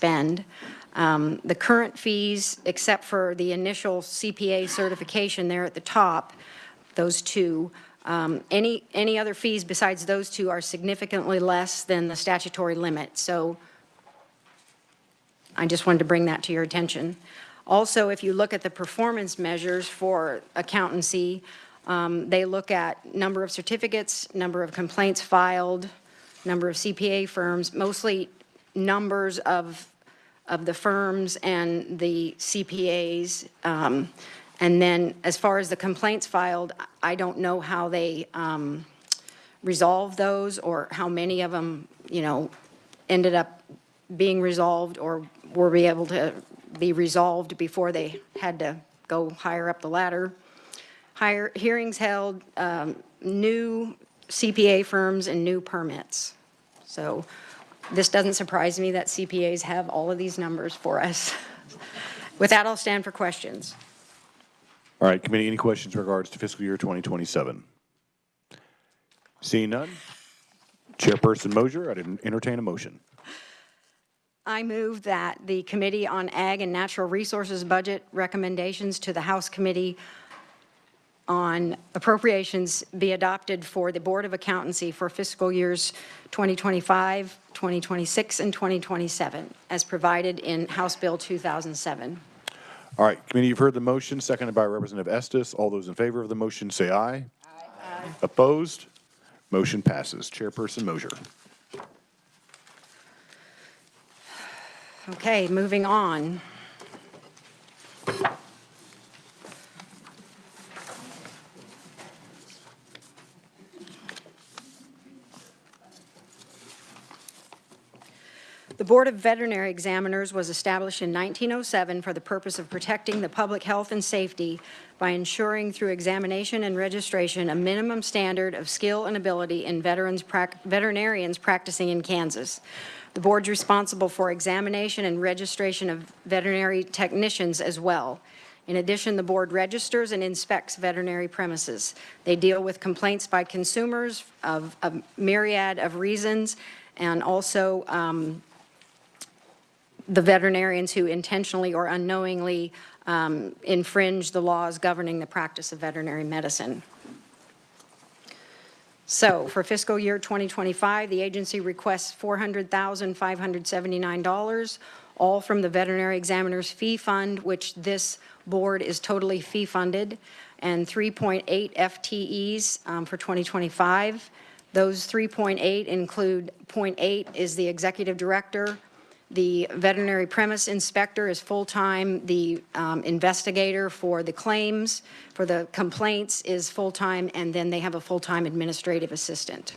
expend. The current fees, except for the initial CPA certification there at the top, those two, any other fees besides those two are significantly less than the statutory limit. So I just wanted to bring that to your attention. Also, if you look at the performance measures for accountancy, they look at number of certificates, number of complaints filed, number of CPA firms, mostly numbers of the firms and the CPAs. And then as far as the complaints filed, I don't know how they resolve those or how many of them, you know, ended up being resolved or were able to be resolved before they had to go higher up the ladder. Hearings held, new CPA firms and new permits. So this doesn't surprise me that CPAs have all of these numbers for us. With that, I'll stand for questions. All right, committee, any questions in regards to fiscal year 2027? Seeing none, Chairperson Mosier, I'd entertain a motion. I move that the Committee on Ag and Natural Resources budget recommendations to the House Committee on Appropriations be adopted for the Board of Accountancy for fiscal years 2025, 2026, and 2027, as provided in House Bill 2007. All right, committee, you've heard the motion, seconded by Representative Estes. All those in favor of the motion say aye. Aye. Opposed? Motion passes. Chairperson Mosier. Okay, moving on. The Board of Veterinary Examiners was established in 1907 for the purpose of protecting the public health and safety by ensuring through examination and registration a minimum standard of skill and ability in veterinarians practicing in Kansas. The board's responsible for examination and registration of veterinary technicians as well. In addition, the board registers and inspects veterinary premises. They deal with complaints by consumers of a myriad of reasons, and also the veterinarians who intentionally or unknowingly infringe the laws governing the practice of veterinary medicine. So for fiscal year 2025, the agency requests $400,579, all from the Veterinary Examiner's Fee Fund, which this board is totally fee funded, and 3.8 FTEs for 2025. Those 3.8 include 0.8 is the executive director. The veterinary premise inspector is full-time. The investigator for the claims, for the complaints is full-time, and then they have a full-time administrative assistant.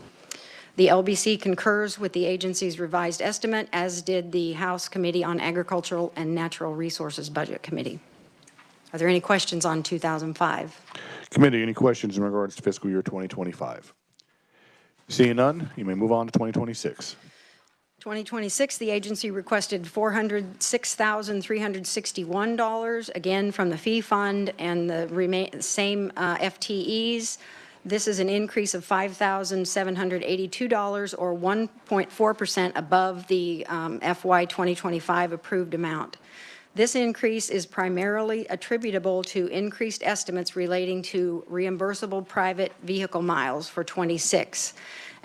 The LBC concurs with the agency's revised estimate, as did the House Committee on Agricultural and Natural Resources Budget Committee. Are there any questions on 2005? Committee, any questions in regards to fiscal year 2025? Seeing none, you may move on to 2026. 2026, the agency requested $406,361, again from the fee fund and the same FTEs. This is an increase of $5,782, or 1.4% above the FY 2025 approved amount. This increase is primarily attributable to increased estimates relating to reimbursable private vehicle miles for 26.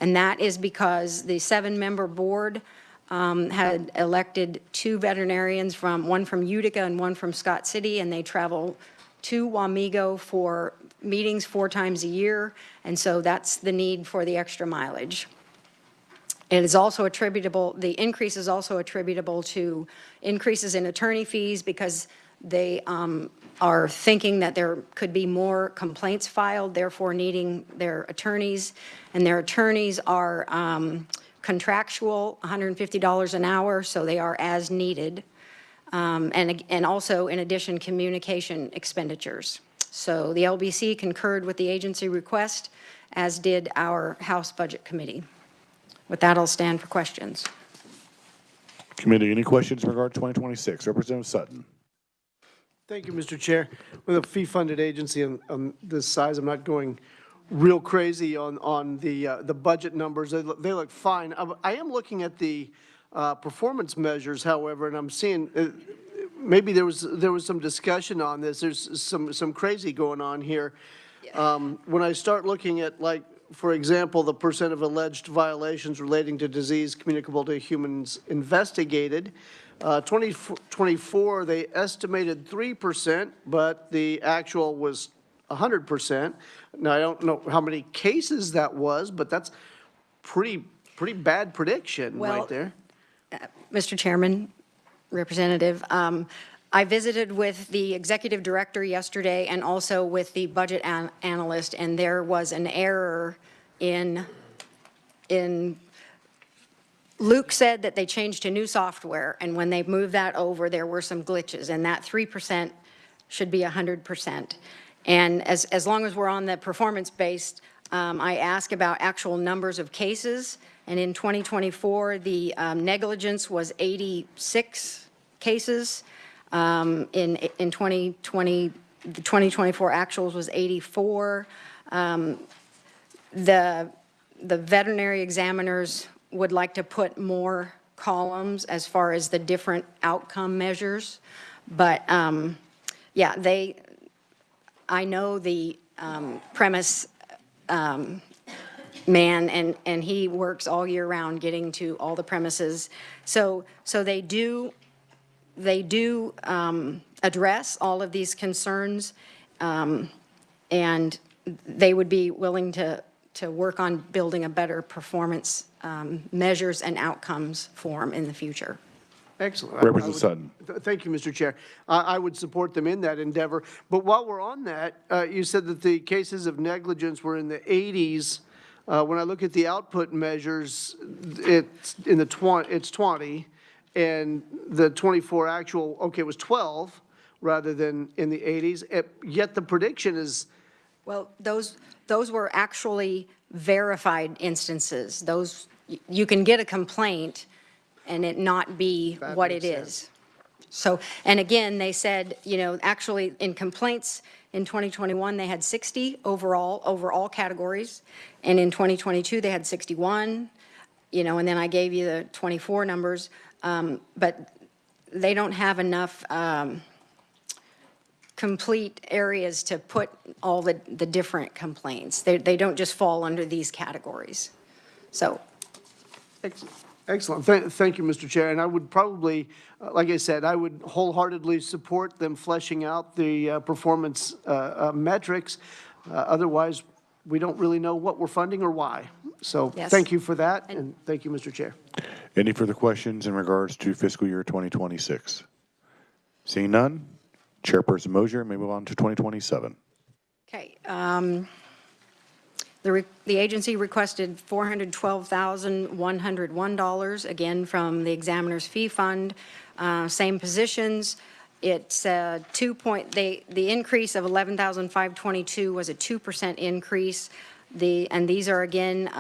And that is because the 7-member board had elected 2 veterinarians, one from Utica and one from Scott City, and they travel to Wamego for meetings 4 times a year, and so that's the need for the extra mileage. It is also attributable, the increase is also attributable to increases in attorney fees because they are thinking that there could be more complaints filed, therefore needing their attorneys, and their attorneys are contractual, $150 an hour, so they are as needed, and also in addition communication expenditures. So the LBC concurred with the agency request, as did our House Budget Committee. With that, I'll stand for questions. Committee, any questions in regard to 2026? Representative Sutton. Thank you, Mr. Chair. With a fee-funded agency on this size, I'm not going real crazy on the budget numbers. They look fine. I am looking at the performance measures, however, and I'm seeing, maybe there was some discussion on this. There's some crazy going on here. When I start looking at, like, for example, the percent of alleged violations relating to disease communicable to humans investigated, 2024, they estimated 3%, but the actual was 100%. Now, I don't know how many cases that was, but that's pretty bad prediction Well, right there. Mr. Chairman, Representative, I visited with the executive director yesterday and also with the budget analyst, and there was an error in Luke said that they changed to new software, and when they moved that over, there were some glitches, and that 3% should be 100%. And as long as we're on the performance-based, I asked about actual numbers of cases, and in 2024, the negligence was 86 cases. In 2020, the 2024 actuals was 84. The veterinary examiners would like to put more columns as far as the different outcome measures. But, yeah, I know the premise man, and he works all year round getting to all the premises. So they do address all of these concerns, and they would be willing to work on building a better performance measures and outcomes form in the future. Excellent. Representative Sutton. Thank you, Mr. Chair. I would support them in that endeavor. But while we're on that, you said that the cases of negligence were in the 80s. When I look at the output measures, it's in the 20, and the 24 actual, okay, it was 12 rather than in the 80s. Yet the prediction is, Well, those were actually verified instances. Those, you can get a complaint and it not be That what it makes sense. is. So, and again, they said, actually in complaints in 2021, they had 60 overall, over all categories. And in 2022, they had 61, and then I gave you the 24 numbers. But they don't have enough complete areas to put all the different complaints. They don't just fall under these categories. So, excellent. Thank you, Mr. Chair. And I would probably, like I said, I would wholeheartedly support them fleshing out the performance metrics. Otherwise, we don't really know what we're funding or why. So Yes. thank you for that, and thank you, Mr. Chair. Any further questions in regards to fiscal year 2026? Seeing none, Chairperson Mosier may move on to 2027. okay. The agency requested $412,101, again, from the examiner's fee fund, same positions. It's the increase of $11,522 was a 2% increase. And these are, again,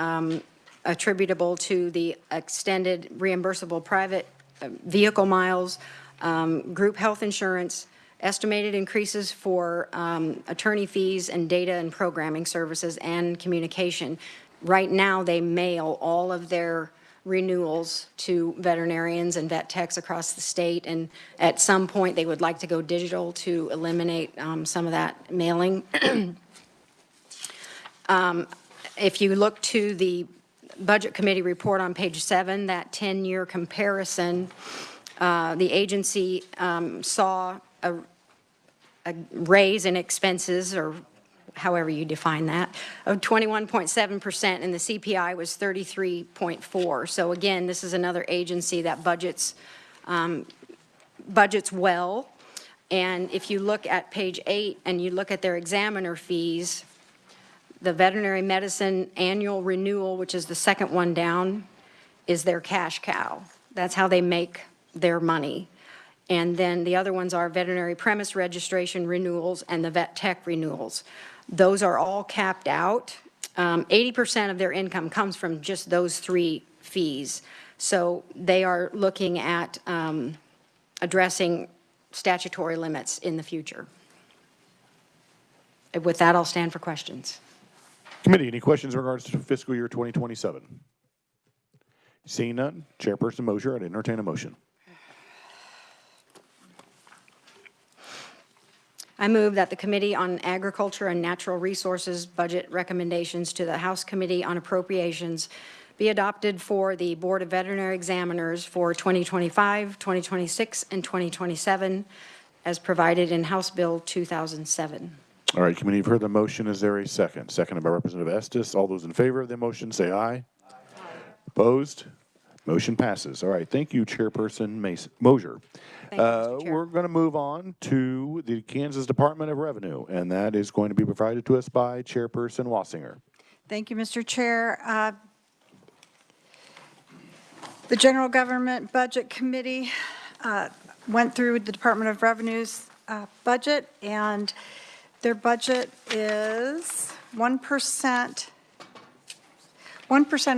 attributable to the extended reimbursable private vehicle miles, group health insurance, estimated increases for attorney fees and data and programming services and communication. Right now, they mail all of their renewals to veterinarians and vet techs across the state, and at some point, they would like to go digital to eliminate some of that mailing. If you look to the Budget Committee report on page 7, that 10-year comparison, the agency saw a raise in expenses, or however you define that, of 21.7%, and the CPI was 33.4. So again, this is another agency that budgets well. And if you look at page 8 and you look at their examiner fees, the veterinary medicine annual renewal, which is the second one down, is their cash cow. That's how they make their money. And then the other ones are veterinary premise registration renewals and the vet tech renewals. Those are all capped out. 80% of their income comes from just those 3 fees. So they are looking at addressing statutory limits in the future. With that, I'll stand for questions. Committee, any questions in regards to fiscal year 2027? Seeing none, Chairperson Mosier, I'd entertain a motion. I move that the Committee on Agriculture and Natural Resources budget recommendations to the House Committee on Appropriations be adopted for the Board of Veterinary Examiners for 2025, 2026, and 2027, as provided in House Bill 2007. All right, committee, you've heard the motion. Is there a second? Seconded by Representative Estes. All those in favor of the motion say aye. Opposed? Motion passes. All right, thank you, Chairperson Mosier. Thank you, Mr. Chair. We're going to move on to the Kansas Department of Revenue, and that is going to be provided to us by Chairperson Wassinger. Thank you, Mr. Chair. The General Government Budget Committee went through the Department of Revenue's budget, and their budget is 1%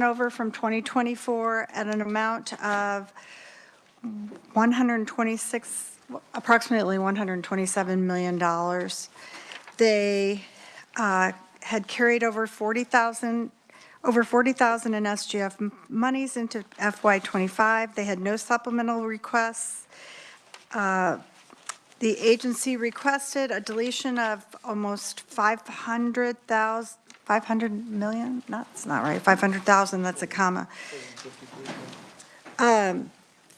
over from 2024 at an amount of approximately $127 million. They had carried over 40,000 in SGF monies into FY25. They had no supplemental requests. The agency requested a deletion of almost 500 million? That's not right, 500,000, that's a comma.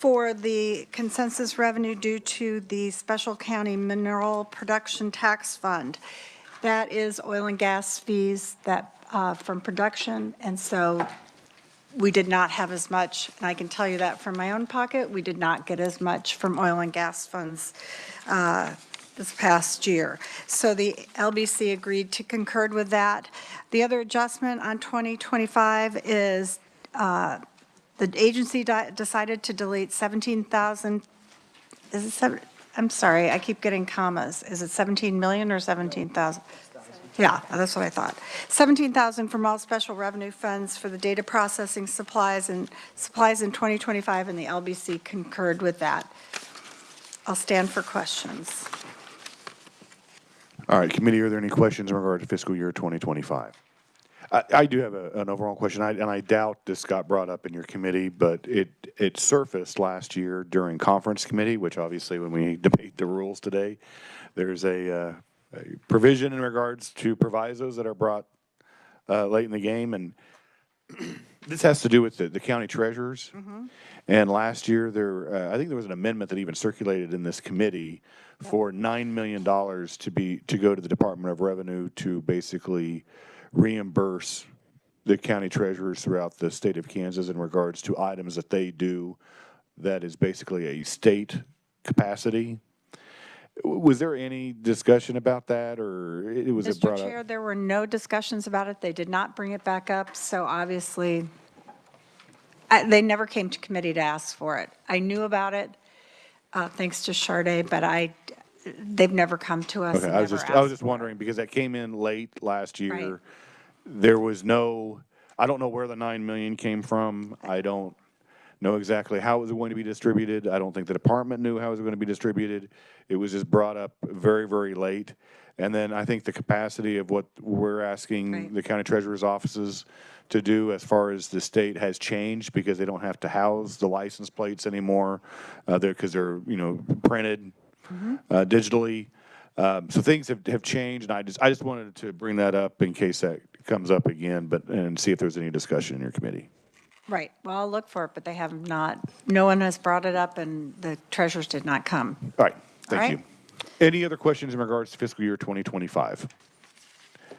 For the consensus revenue due to the Special County Mineral Production Tax Fund. That is oil and gas fees that from production, and so we did not have as much, and I can tell you that from my own pocket, we did not get as much from oil and gas funds this past year. So the LBC agreed to concur with that. The other adjustment on 2025 is the agency decided to delete 17,000, I'm sorry, I keep getting commas. Is it 17 million or 17,000? Yeah, that's what I thought. 17,000 from all special revenue funds for the data processing supplies in 2025, and the LBC concurred with that. I'll stand for questions. All right, committee, are there any questions in regard to fiscal year 2025? I do have an overall question, and I doubt this got brought up in your committee, but it surfaced last year during conference committee, which obviously when we debate the rules today, there's a provision in regards to provisos that are brought late in the game, and this has to do with the county treasurers. Mm-hmm. And last year, I think there was an amendment that even circulated in this committee for $9 million to go to the Department of Revenue to basically reimburse the county treasurers throughout the state of Kansas in regards to items that they do that is basically a state capacity. Was there any discussion about that, or was it brought Mr. Chair, up? there were no discussions about it. They did not bring it back up, so obviously, they never came to committee to ask for it. I knew about it, thanks to Charday, but they've never come to us. Okay, I was just wondering, because that came in late last year. Right. There was I don't know where the 9 million came from. I don't know exactly how it was going to be distributed. I don't think the department knew how it was going to be distributed. It was just brought up very, very late. And then I think the capacity of what we're asking the county treasurer's offices to do as far as the state has changed, because they don't have to house the license plates anymore because they're printed digitally. So things have changed, and I just wanted to bring that up in case that comes up again, and see if there's any discussion in your committee. Right. Well, I'll look for it, but they have not. No one has brought it up, and the treasurers did not come. All right. Thank All you. right. Any other questions in regards to fiscal year 2025?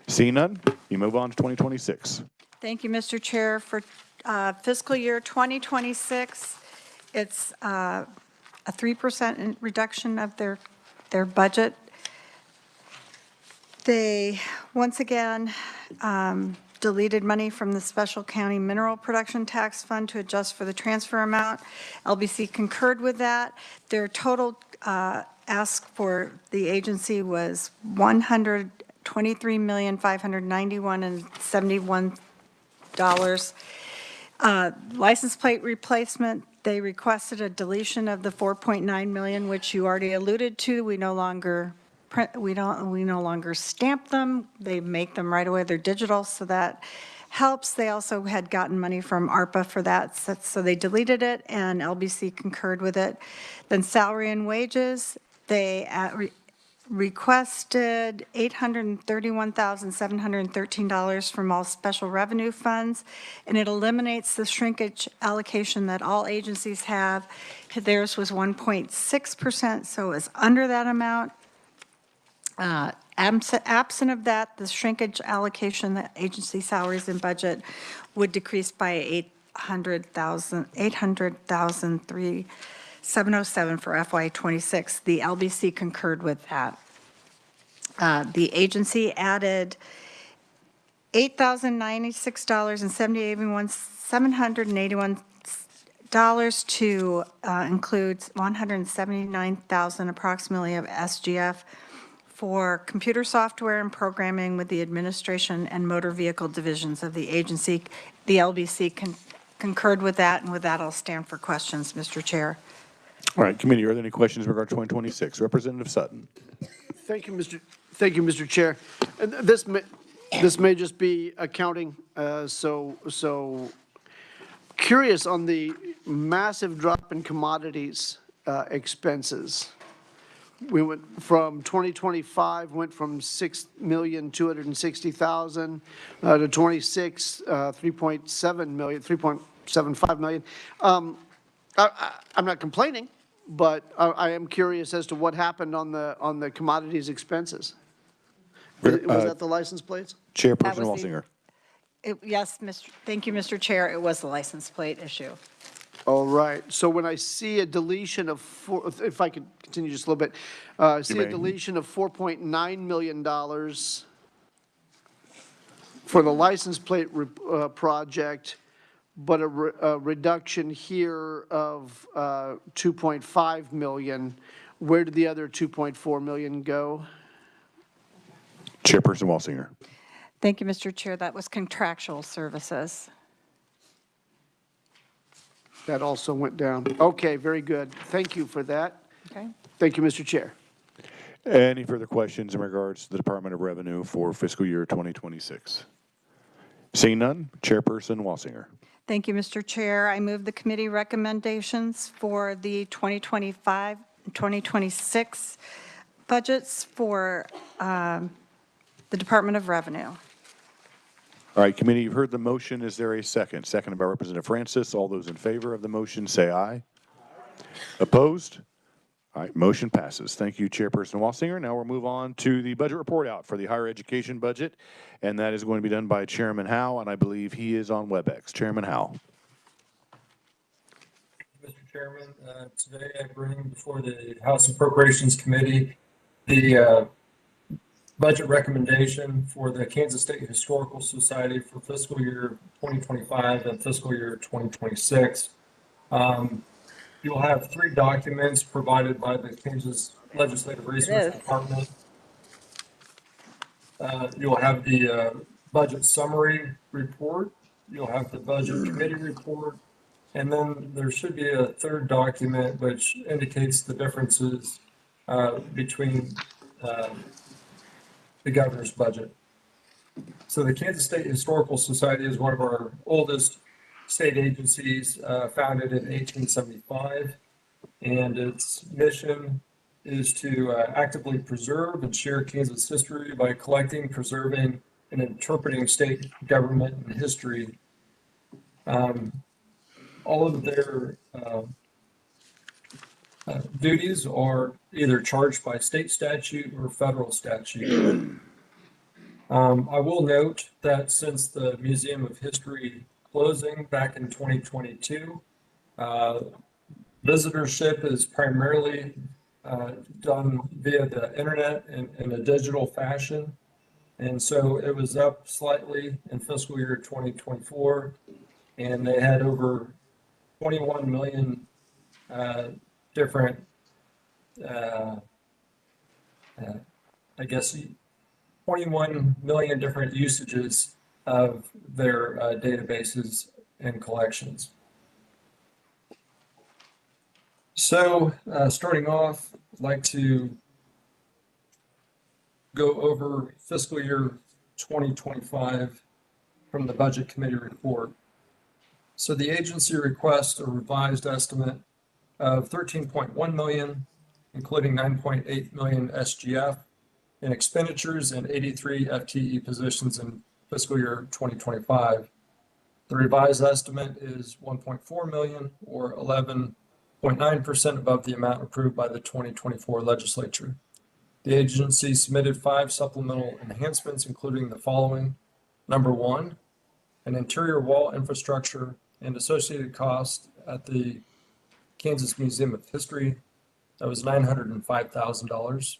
Seeing none, you move on to 2026. Thank you, Mr. Chair. For fiscal year 2026, it's a 3% reduction of their budget. They, once again, deleted money from the Special County Mineral Production Tax Fund to adjust for the transfer amount. LBC concurred with that. Their total ask for the agency was $123,591,71. License plate replacement, they requested a deletion of the 4.9 million, which you already alluded to. We no longer stamp them. They make them right away. They're digital, so that helps. They also had gotten money from ARPA for that, so they deleted it, and LBC concurred with it. Then salary and wages, they requested $831,713 from all special revenue funds, and it eliminates the shrinkage allocation that all agencies have. Theirs was 1.6%, so it was under that amount. Absent of that, the shrinkage allocation, the agency salaries and budget would decrease by $800,707 for FY '26. The LBC concurred with that. The agency added $8,096.781 to includes $179,000 approximately of SGF for computer software and programming with the administration and motor vehicle divisions of the agency. The LBC concurred with that, and with that, I'll stand for questions, Mr. Chair. All right, committee, are there any questions in regard to 2026? Representative Sutton. Thank you, Mr. Chair. And this may just be accounting, so curious on the massive drop in commodities expenses. We went from 2025, went from $6,260,000 to 26, 3.7 million, 3.75 million. I'm not complaining, but I am curious as to what happened on the commodities expenses. Was that the license plates? Chairperson was the- Walsinger. Yes, thank you, Mr. Chair. It was the license plate issue. All right, so when I see a deletion of if I could continue just a little bit, I see a deletion of $4.9 million for the license plate project, but a reduction here of 2.5 million. Where did the other 2.4 million go? Chairperson Walsinger. Thank you, Mr. Chair. That was contractual services. That also went down. Okay, very good. Thank you for that. Okay. Thank you, Mr. Chair. Any further questions in regards to the Department of Revenue for fiscal year 2026? Seeing none, Chairperson Walsinger. Thank you, Mr. Chair. I move the committee recommendations for the 2025 and 2026 budgets for the Department of Revenue. All right, committee, you've heard the motion. Is there a second? Seconded by Representative Francis. All those in favor of the motion say aye. Opposed? All right, motion passes. Thank you, Chairperson Walsinger. Now we'll move on to the budget report out for the higher education budget, and that is going to be done by Chairman Howe, and I believe he is on WebEx. Chairman Howe. Mr. Chairman, today I bring before the House Appropriations Committee the budget recommendation for the Kansas State Historical Society for fiscal year 2025 and fiscal year 2026. You'll have 3 documents provided by the Kansas Legislative Research Department. You'll have the budget summary report. You'll have the budget committee report. And then there should be a 3rd document which indicates the differences between the governor's budget. So the Kansas State Historical Society is one of our oldest state agencies, founded in 1875, and its mission is to actively preserve and share Kansas history by collecting, preserving, and interpreting state government and history. All of their duties are either charged by state statute or federal statute. I will note that since the Museum of History closing back in 2022, visitorship is primarily done via the internet in a digital fashion. And so it was up slightly in fiscal year 2024, and they had over 21 million different, I guess, 21 million different usages of their databases and collections. So starting off, I'd like to go over fiscal year 2025 from the Budget Committee report. So the agency requests a revised estimate of 13.1 million, including 9.8 million SGF in expenditures and 83 FTE positions in fiscal year 2025. The revised estimate is 1.4 million, or 11.9% above the amount approved by the 2024 legislature. The agency submitted 5 supplemental enhancements, including the following. Number 1, an interior wall infrastructure and associated costs at the Kansas Museum of History. That was $905,000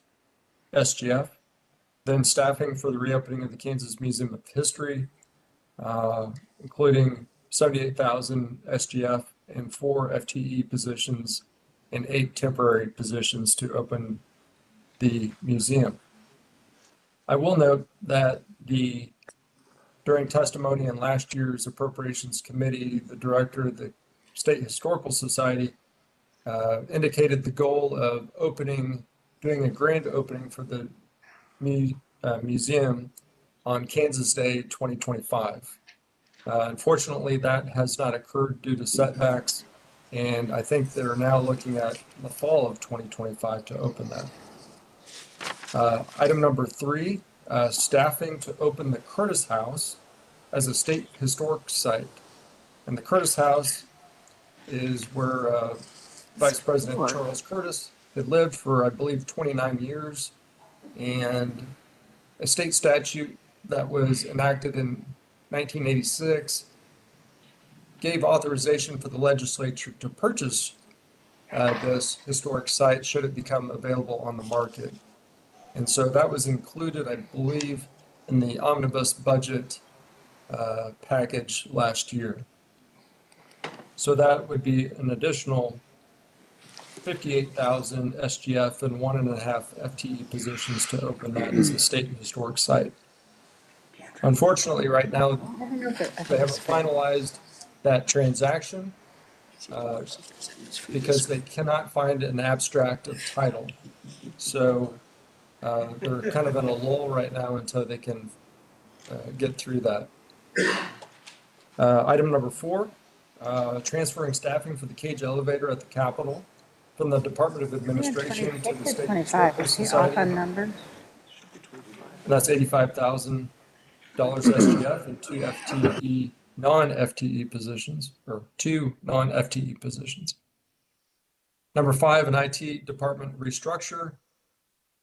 SGF. Then staffing for the reopening of the Kansas Museum of History, including 78,000 SGF and 4 FTE positions and 8 temporary positions to open the museum. I will note that during testimony in last year's Appropriations Committee, the director of the State Historical Society indicated the goal of doing a grand opening for the museum on Kansas Day 2025. Unfortunately, that has not occurred due to setbacks, and I think they're now looking at the fall of 2025 to open that. Item number 3, staffing to open the Curtis House as a state historic site. And the Curtis House is where Vice President Charles Curtis had lived for, I believe, 29 years. And a state statute that was enacted in 1986 gave authorization for the legislature to purchase this historic site should it become available on the market. And so that was included, I believe, in the omnibus budget package last year. So that would be an additional 58,000 SGF and 1.5 FTE positions to open that as a state historic site. Unfortunately, right now, they haven't finalized that transaction because they cannot find an abstract of title. So they're kind of in a lull right now until they can get through that. Item number 4, transferring staffing for the cage elevator at the Capitol from the Department of Administration to the State Historical Society. And that's $85,000 SGF and 2 FTE non-FTE positions, or 2 non-FTE positions. Number 5, an IT department restructure,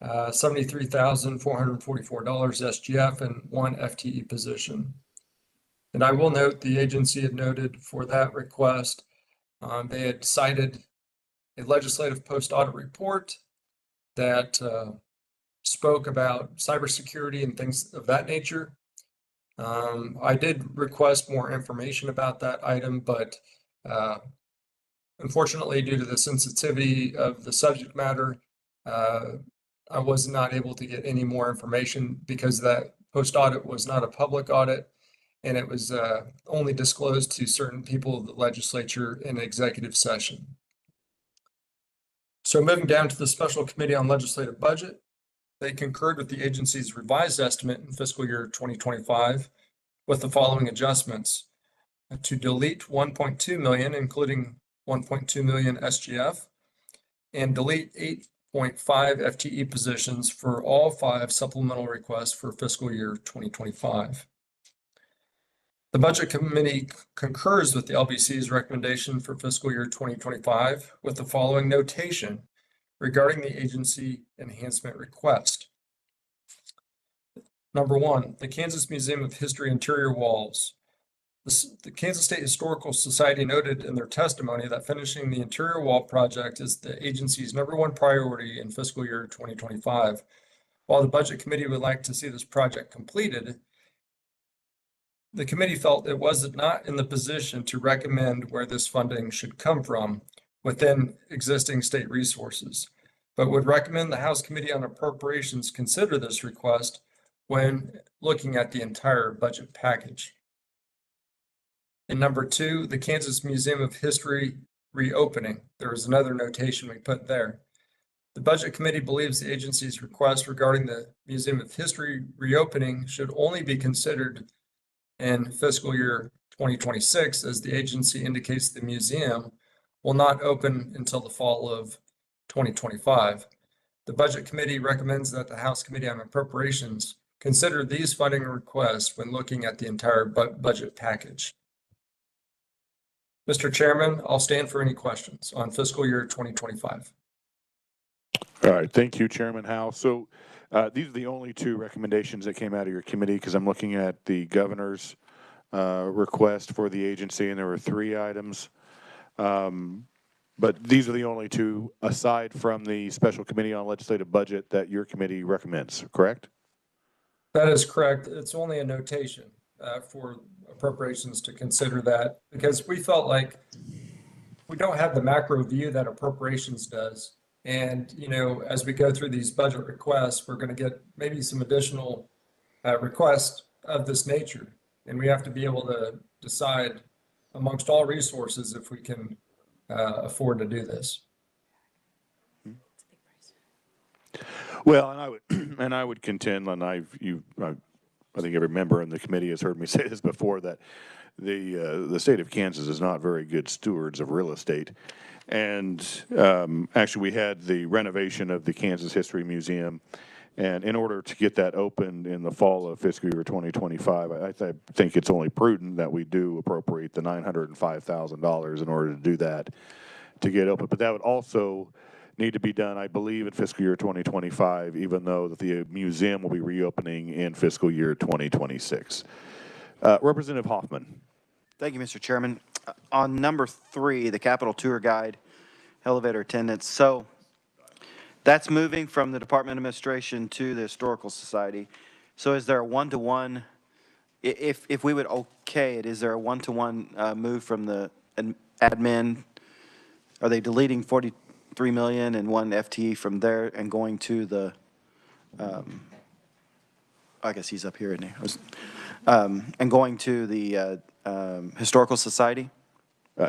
$73,444 SGF and 1 FTE position. And I will note the agency had noted for that request, they had cited a legislative post-audit report that spoke about cybersecurity and things of that nature. I did request more information about that item, but unfortunately, due to the sensitivity of the subject matter, I was not able to get any more information because that post-audit was not a public audit, and it was only disclosed to certain people of the legislature in executive session. So moving down to the Special Committee on Legislative Budget, they concurred with the agency's revised estimate in fiscal year 2025 with the following adjustments: to delete 1.2 million, including 1.2 million SGF, and delete 8.5 FTE positions for all 5 supplemental requests for fiscal year 2025. The Budget Committee concurs with the LBC's recommendation for fiscal year 2025 with the following notation regarding the agency enhancement request. Number 1, the Kansas Museum of History interior walls. The Kansas State Historical Society noted in their testimony that finishing the interior wall project is the agency's #1 priority in fiscal year 2025. While the Budget Committee would like to see this project completed, the committee felt it was not in the position to recommend where this funding should come from within existing state resources, but would recommend the House Committee on Appropriations consider this request when looking at the entire budget package. And number 2, the Kansas Museum of History reopening. There was another notation we put there. The Budget Committee believes the agency's request regarding the Museum of History reopening should only be considered in fiscal year 2026, as the agency indicates the museum will not open until the fall of 2025. The Budget Committee recommends that the House Committee on Appropriations consider these funding requests when looking at the entire budget package. Mr. Chairman, I'll stand for any questions on fiscal year 2025. All right, thank you, Chairman Howe. So these are the only two recommendations that came out of your committee, because I'm looking at the governor's request for the agency, and there were 3 items. But these are the only two, aside from the Special Committee on Legislative Budget, that your committee recommends, correct? That is correct. It's only a notation for appropriations to consider that, because we felt like we don't have the macro view that appropriations does. And, you know, as we go through these budget requests, we're going to get maybe some additional requests of this nature. And we have to be able to decide amongst all resources if we can afford to do this. Well, and I would contend, and I think every member in the committee has heard me say this before, that the state of Kansas is not very good stewards of real estate. And actually, we had the renovation of the Kansas History Museum, and in order to get that opened in the fall of fiscal year 2025, I think it's only prudent that we do appropriate the $905,000 in order to do that, to get open. But that would also need to be done, I believe, in fiscal year 2025, even though that the museum will be reopening in fiscal year 2026. Representative Hoffman. Thank you, Mr. Chairman. On number 3, the Capital Tour Guide, elevator attendants. So that's moving from the Department of Administration to the Historical Society. So is there a one-to-one, if we would okay it, is there a one-to-one move from the admin? Are they deleting 43 million and 1 FTE from there and going to the, I guess he's up here, isn't he? And going to the Historical Society?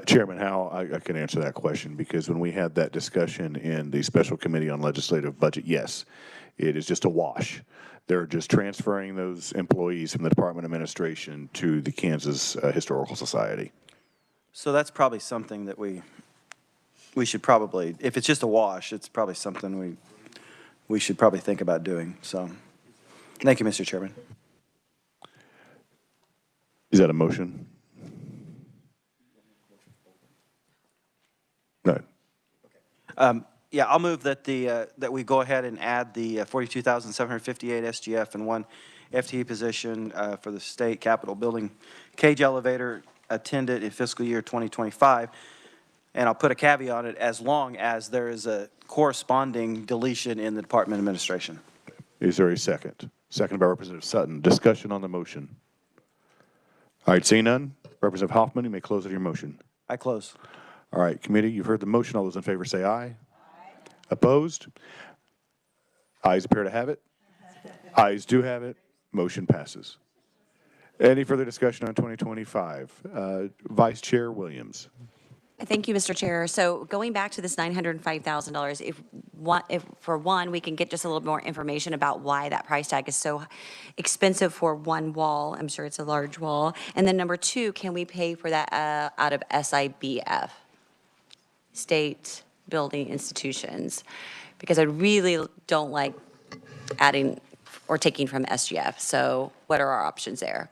Chairman Howe, I can answer that question, because when we had that discussion in the Special Committee on Legislative Budget, yes, it is just a wash. They're just transferring those employees from the Department of Administration to the Kansas Historical Society. So that's probably something that we should probably, if it's just a wash, it's probably something we should probably think about doing. So, thank you, Mr. Chairman. Is that a motion? No. Yeah, I'll move that that we go ahead and add the 42,758 SGF and 1 FTE position for the state capitol building cage elevator attendant in fiscal year 2025. And I'll put a caveat on it, as long as there is a corresponding deletion in the Department of Administration. Is there a second? Second by Representative Sutton. Discussion on the motion. All right, seeing none, Representative Hoffman, you may close with your motion. I close. All right, committee, you've heard the motion. All those in favor say aye. Aye. Opposed? Ayes appear to have it. Ayes do have it. Motion passes. Any further discussion on 2025? Vice Chair Williams. Thank you, Mr. Chair. So going back to this $905,000, if for one, we can get just a little more information about why that price tag is so expensive for one wall. I'm sure it's a large wall. And then number 2, can we pay for that out of SIBF, State Building Institutions? Because I really don't like adding or taking from SGF. So what are our options there?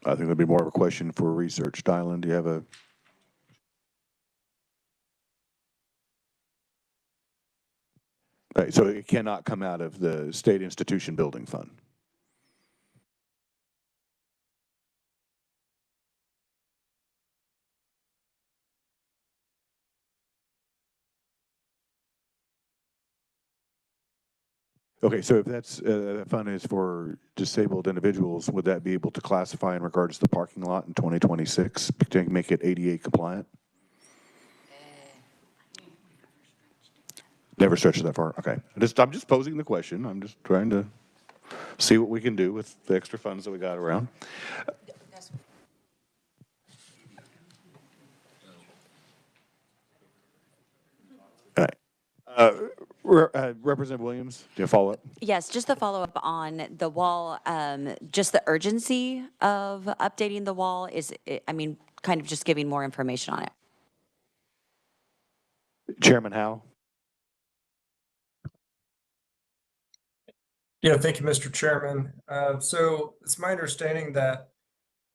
I think that'd be more of a question for research. Dylan, do you have a? Right, so it cannot come out of the State Institution Building Fund. Okay, so if that's that fund is for disabled individuals, would that be able to classify in regards to the parking lot in 2026 to make it ADA compliant? Never stretched that far. Okay, I'm just posing the question. I'm just trying to see what we can do with the extra funds that we got around. All right. Representative Williams, do you have a follow-up? Yes, just the follow-up on the wall, just the urgency of updating the wall is, I mean, kind of just giving more information on it. Chairman Howe? Yeah, thank you, Mr. Chairman. So it's my understanding that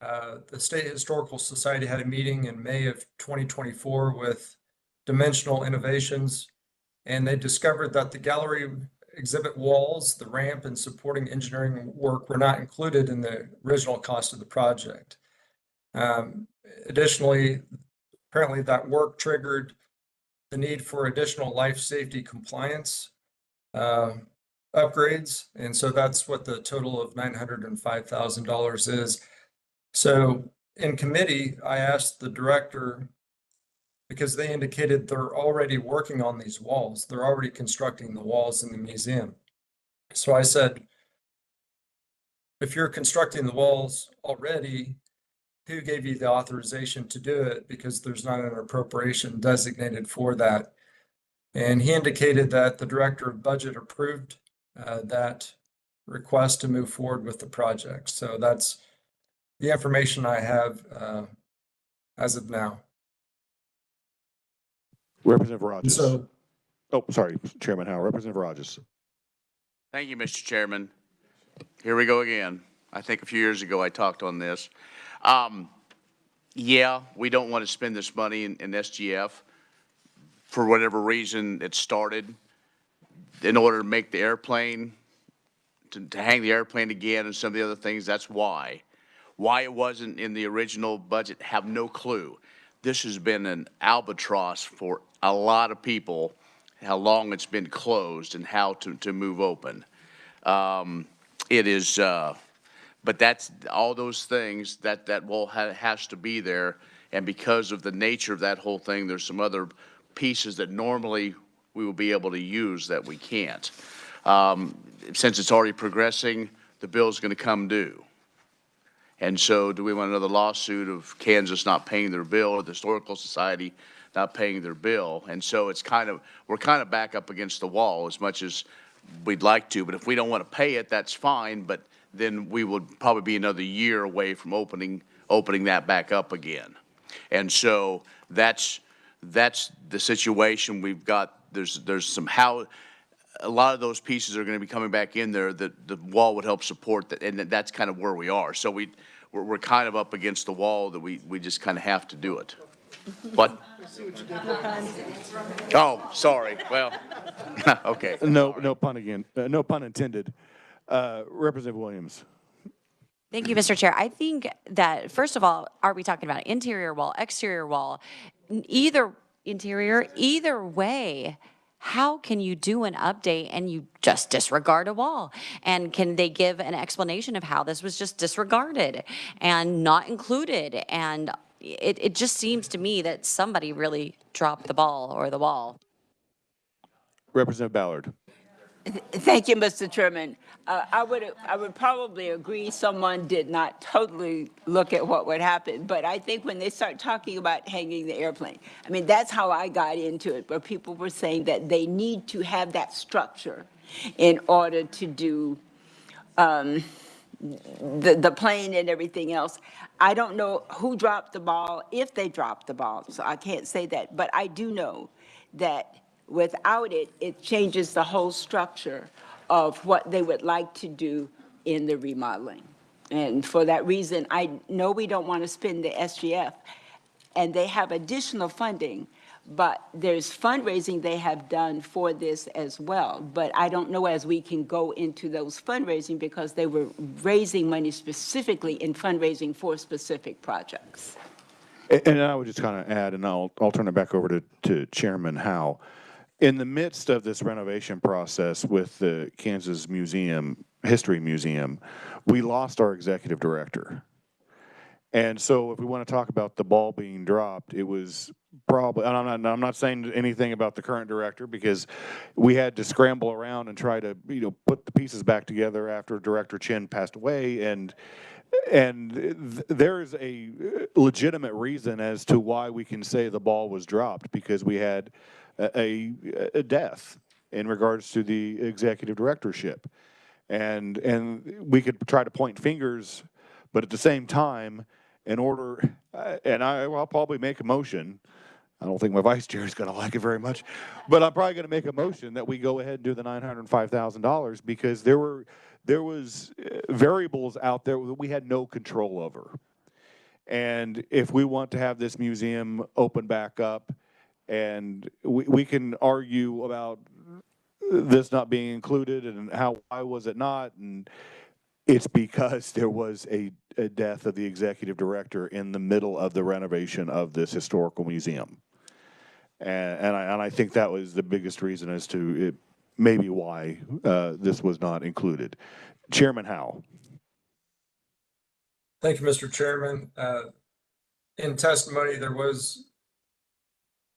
the State Historical Society had a meeting in May of 2024 with Dimensional Innovations, and they discovered that the gallery exhibit walls, the ramp, and supporting engineering work were not included in the original cost of the project. Additionally, apparently that work triggered the need for additional life safety compliance upgrades. And so that's what the total of $905,000 is. So in committee, I asked the director, because they indicated they're already working on these walls. They're already constructing the walls in the museum. So I said, if you're constructing the walls already, who gave you the authorization to do it? Because there's not an appropriation designated for that. And he indicated that the director of budget approved that request to move forward with the project. So that's the information I have as of now. Representative Rogers. So, Oh, sorry, Chairman Howe. Representative Rogers. Thank you, Mr. Chairman. Here we go again. I think a few years ago I talked on this. Yeah, we don't want to spend this money in SGF for whatever reason it started in order to make the airplane, to hang the airplane again and some of the other things. That's why. Why it wasn't in the original budget, have no clue. This has been an albatross for a lot of people, how long it's been closed and how to move open. It is, but that's all those things that wall has to be there. And because of the nature of that whole thing, there's some other pieces that normally we will be able to use that we can't. Since it's already progressing, the bill's going to come due. And so do we want another lawsuit of Kansas not paying their bill or the Historical Society not paying their bill? And so it's we're kind of back up against the wall as much as we'd like to. But if we don't want to pay it, that's fine. But then we would probably be another year away from opening that back up again. And so that's the situation we've got. There's some a lot of those pieces are going to be coming back in there that the wall would help support that, and that's kind of where we are. So we're kind of up against the wall that we just kind of have to do it. What? Oh, sorry. Well, okay. No pun again. No pun intended. Representative Williams. Thank you, Mr. Chair. I think that, first of all, are we talking about interior wall, exterior wall, either interior, either way? How can you do an update and you just disregard a wall? And can they give an explanation of how this was just disregarded and not included? And it just seems to me that somebody really dropped the ball or the wall. Representative Ballard. Thank you, Mr. Chairman. I would probably agree someone did not totally look at what would happen, but I think when they start talking about hanging the airplane, I mean, that's how I got into it, where people were saying that they need to have that structure in order to do the plane and everything else. I don't know who dropped the ball, if they dropped the ball, so I can't say that, but I do know that without it, it changes the whole structure of what they would like to do in the remodeling. And for that reason, I know we don't want to spend the SGF, and they have additional funding, but there's fundraising they have done for this as well. But I don't know as we can go into those fundraising because they were raising money specifically in fundraising for specific projects. And I would just kind of add, and I'll turn it back over to Chairman Howe. In the midst of this renovation process with the Kansas History Museum, we lost our executive director. And so if we want to talk about the ball being dropped, it was probably, and I'm not saying anything about the current director because we had to scramble around and try to, put the pieces back together after Director Chin passed away. And there is a legitimate reason as to why we can say the ball was dropped, because we had a death in regards to the executive directorship. And we could try to point fingers, but at the same time, in order, I'll probably make a motion. I don't think my vice chair is going to like it very much, but I'm probably going to make a motion that we go ahead and do the $905,000 because there was variables out there that we had no control over. And if we want to have this museum open back up, and we can argue about this not being included and why was it not, and it's because there was a death of the executive director in the middle of the renovation of this historical museum. And I think that was the biggest reason as to maybe why this was not included. Chairman Howe. Thank you, Mr. Chairman. In testimony, there was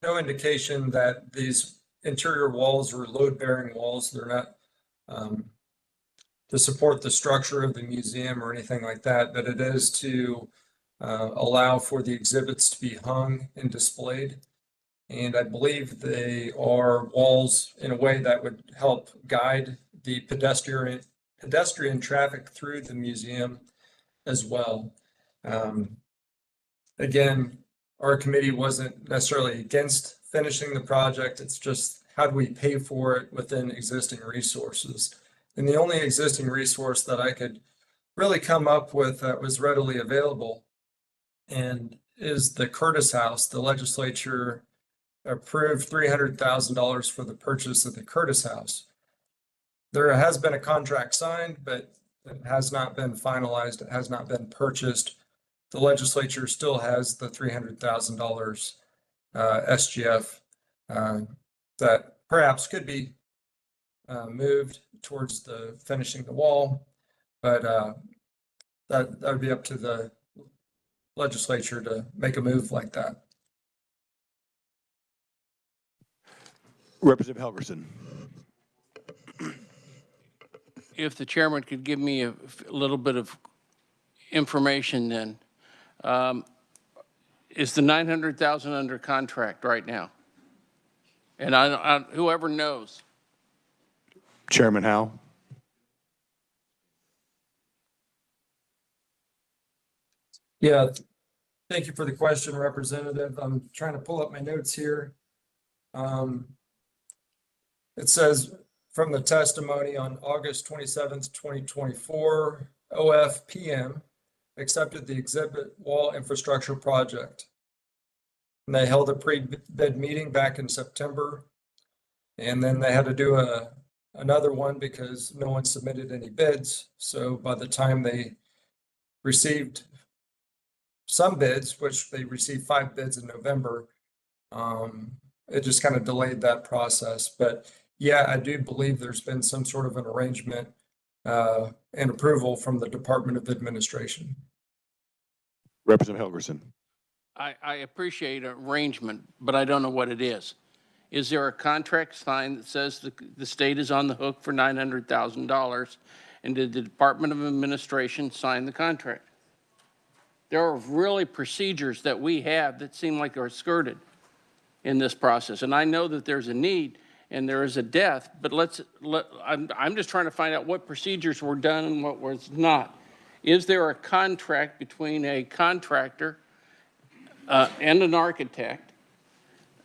no indication that these interior walls were load-bearing walls. They're not to support the structure of the museum or anything like that, but it is to allow for the exhibits to be hung and displayed. And I believe they are walls in a way that would help guide the pedestrian traffic through the museum as well. Again, our committee wasn't necessarily against finishing the project. It's just how do we pay for it within existing resources? And the only existing resource that I could really come up with that was readily available and is the Curtis House. The legislature approved $300,000 for the purchase of the Curtis House. There has been a contract signed, but it has not been finalized. It has not been purchased. The legislature still has the $300,000 SGF that perhaps could be moved towards the finishing the wall, but that would be up to the legislature to make a move like that. Representative Helgerson. If the chairman could give me a little bit of information then. Is the $900,000 under contract right now? And whoever knows. Chairman Howe. Yeah, thank you for the question, Representative. I'm trying to pull up my notes here. It says from the testimony on August 27th, 2024, OFPM accepted the exhibit wall infrastructure project. And they held a pre-bid meeting back in September. And then they had to do another one because no one submitted any bids. So by the time they received some bids, which they received 5 bids in November, it just kind of delayed that process. But yeah, I do believe there's been some sort of an arrangement and approval from the Department of Administration. Representative Helgerson. I appreciate arrangement, but I don't know what it is. Is there a contract signed that says the state is on the hook for $900,000? And did the Department of Administration sign the contract? There are really procedures that we have that seem like are skirted in this process. And I know that there's a need and there is a death, but I'm just trying to find out what procedures were done and what was not. Is there a contract between a contractor and an architect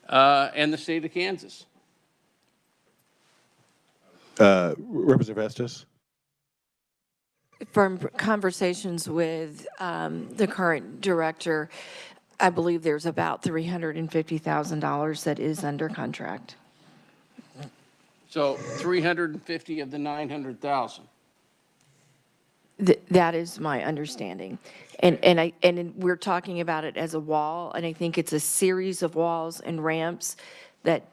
and the state of Kansas? Representative Estes. From conversations with the current director, I believe there's about $350,000 that is under contract. So 350 of the 900,000. That is my understanding. And we're talking about it as a wall, and I think it's a series of walls and ramps that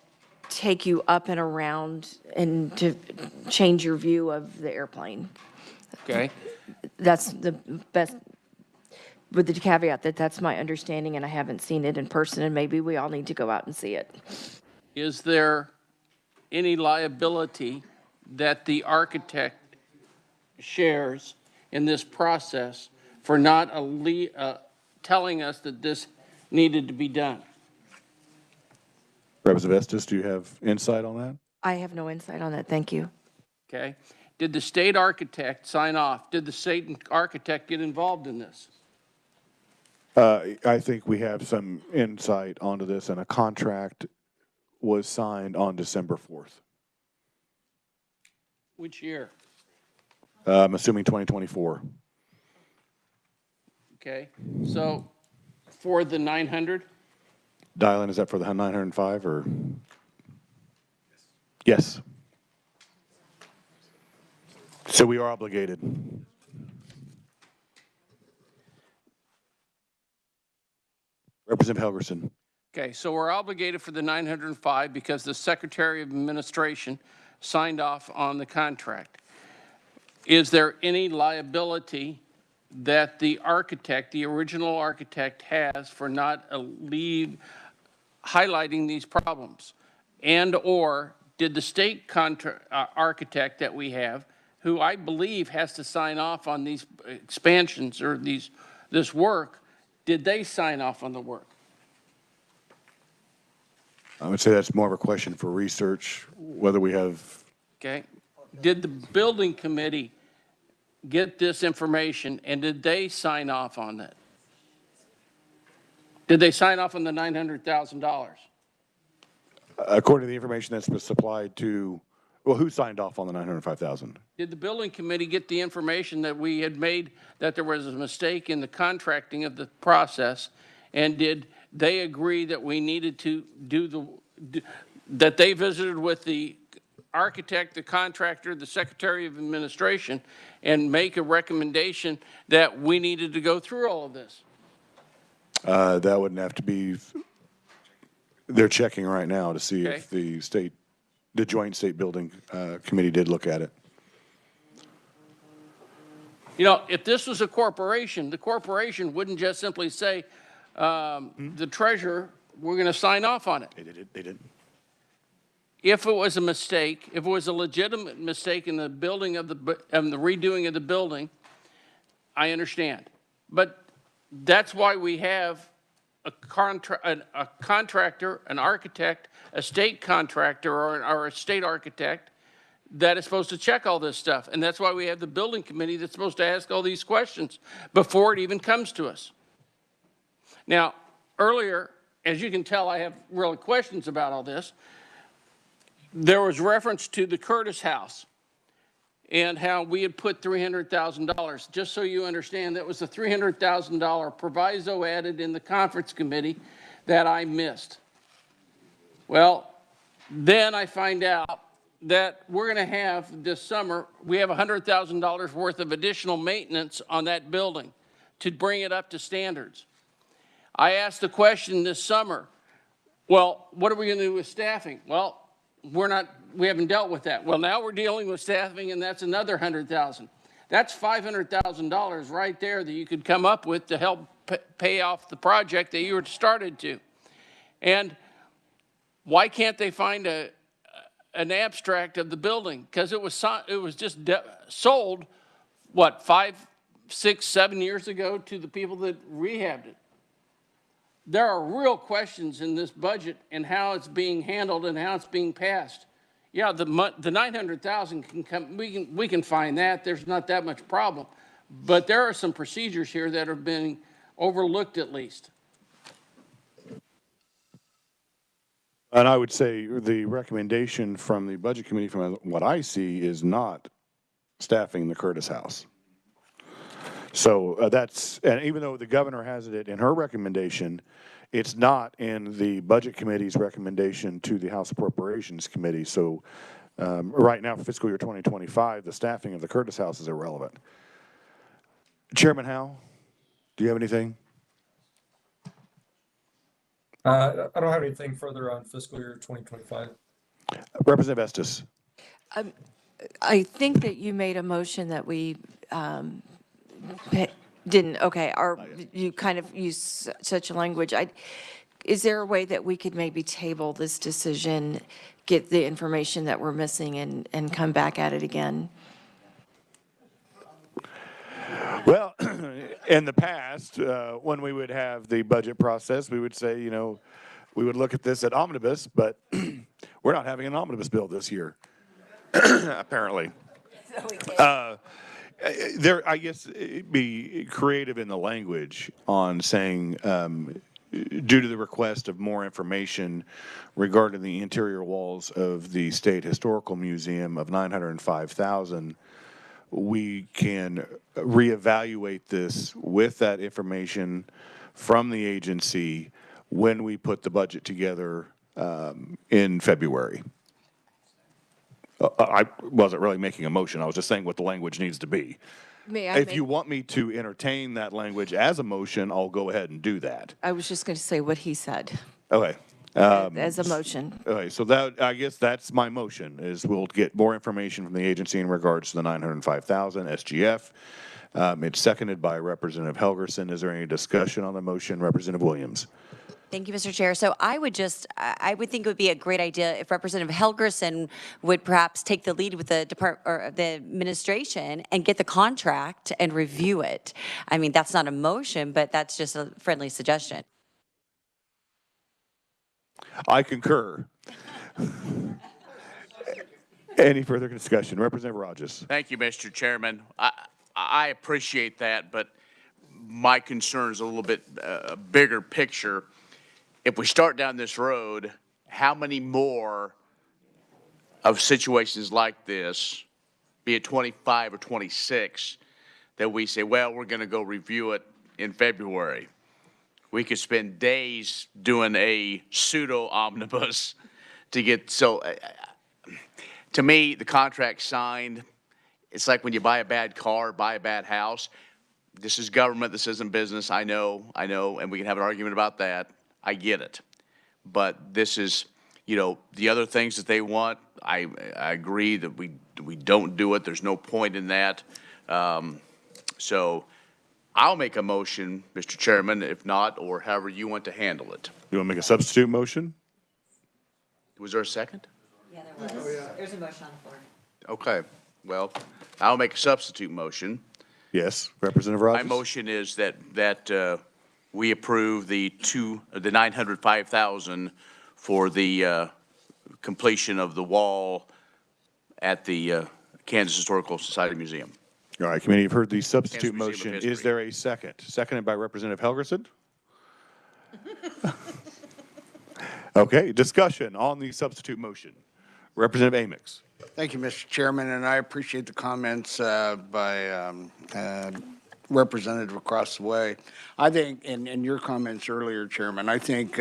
take you up and around and to change your view of the airplane. Okay. That's the best, with the caveat that that's my understanding and I haven't seen it in person, and maybe we all need to go out and see it. Is there any liability that the architect shares in this process for not telling us that this needed to be done? Representative Estes, do you have insight on that? I have no insight on that, thank you. Okay? Did the state architect sign off? Did the state architect get involved in this? I think we have some insight onto this, and a contract was signed on December 4th. Which year? I'm assuming 2024. Okay? So for the 900? Dylan, is that for the 905 or? Yes. So we are obligated. Representative Helgerson. Okay, so we're obligated for the 905 because the Secretary of Administration signed off on the contract. Is there any liability that the architect, the original architect, has for not highlighting these problems? And/or did the state architect that we have, who I believe has to sign off on these expansions or this work, did they sign off on the work? I would say that's more of a question for research, whether we have. Okay. Did the building committee get this information, and did they sign off on it? Did they sign off on the $900,000? According to the information that's been supplied to, well, who signed off on the 905,000? Did the building committee get the information that we had made, that there was a mistake in the contracting of the process? And did they agree that we needed to that they visited with the architect, the contractor, the Secretary of Administration, and make a recommendation that we needed to go through all of this? That wouldn't have to be, they're checking right now to see Okay. if the Joint State Building Committee did look at it. You know, if this was a corporation, the corporation wouldn't just simply say, the treasurer, we're going to sign off on it. They did. If it was a mistake, if it was a legitimate mistake in the building of the redoing of the building, I understand. But that's why we have a contractor, an architect, a state contractor, or a state architect that is supposed to check all this stuff. And that's why we have the building committee that's supposed to ask all these questions before it even comes to us. Now, earlier, as you can tell, I have real questions about all this. There was reference to the Curtis House and how we had put $300,000. Just so you understand, that was a $300,000 proviso added in the conference committee that I missed. Well, then I find out that we're going to have this summer, we have $100,000 worth of additional maintenance on that building to bring it up to standards. I asked the question this summer, well, what are we going to do with staffing? Well, we haven't dealt with that. Well, now we're dealing with staffing, and that's another $100,000. That's $500,000 right there that you could come up with to help pay off the project that you were started to. And why can't they find an abstract of the building? Because it was just sold, what, 5, 6, 7 years ago to the people that rehabbed it. There are real questions in this budget and how it's being handled and how it's being passed. Yeah, the 900,000 can come. We can find that. There's not that much problem, but there are some procedures here that are being overlooked at least. And I would say the recommendation from the Budget Committee, from what I see, is not staffing the Curtis House. So and even though the governor has it in her recommendation, it's not in the Budget Committee's recommendation to the House Appropriations Committee. So right now for fiscal year 2025, the staffing of the Curtis House is irrelevant. Chairman Howe, do you have anything? I don't have anything further on fiscal year 2025. Representative Estes. I think that you made a motion that we didn't, okay, or you kind of used such a language. Is there a way that we could maybe table this decision, get the information that we're missing, and come back at it again? Well, in the past, when we would have the budget process, we would say, we would look at this at omnibus, but we're not having an omnibus bill this year, apparently. I guess, be creative in the language on saying, due to the request of more information regarding the interior walls of the State Historical Museum of $905,000, we can reevaluate this with that information from the agency when we put the budget together in February. I wasn't really making a motion. I was just saying what the language needs to be. If you want me to entertain that language as a motion, I'll go ahead and do that. I was just going to say what he said Okay. as a motion. Okay, so that, I guess that's my motion, is we'll get more information from the agency in regards to the 905,000 SGF. It's seconded by Representative Helgerson. Is there any discussion on the motion? Representative Williams. Thank you, Mr. Chair. So I would think it would be a great idea if Representative Helgerson would perhaps take the lead with the the administration and get the contract and review it. I mean, that's not a motion, but that's just a friendly suggestion. I concur. Any further discussion? Representative Rogers. Thank you, Mr. Chairman. I appreciate that, but my concern is a little bit bigger picture. If we start down this road, how many more of situations like this, be it 25 or 26, that we say, well, we're going to go review it in February? We could spend days doing a pseudo omnibus to get, so to me, the contract signed, it's like when you buy a bad car, buy a bad house. This is government, this isn't business, I know, and we can have an argument about that. I get it. But this is, you know, the other things that they want, I agree that we don't do it. There's no point in that. So I'll make a motion, Mr. Chairman, if not, or however you want to handle it. You want to make a substitute motion? Was there a second? Yeah, there was. There's a motion on the floor. Okay. Well, I'll make a substitute motion. Yes, Representative Rogers. My motion is that we approve the $905,000 for the completion of the wall at the Kansas Historical Society Museum. All right, committee, you've heard the substitute Kansas Museum motion. of Is History. there a second? Seconded by Representative Helgerson. Okay, discussion on the substitute motion. Representative Amix. Thank you, Mr. Chairman, and I appreciate the comments by representative across the way. I think, in your comments earlier, Chairman, I think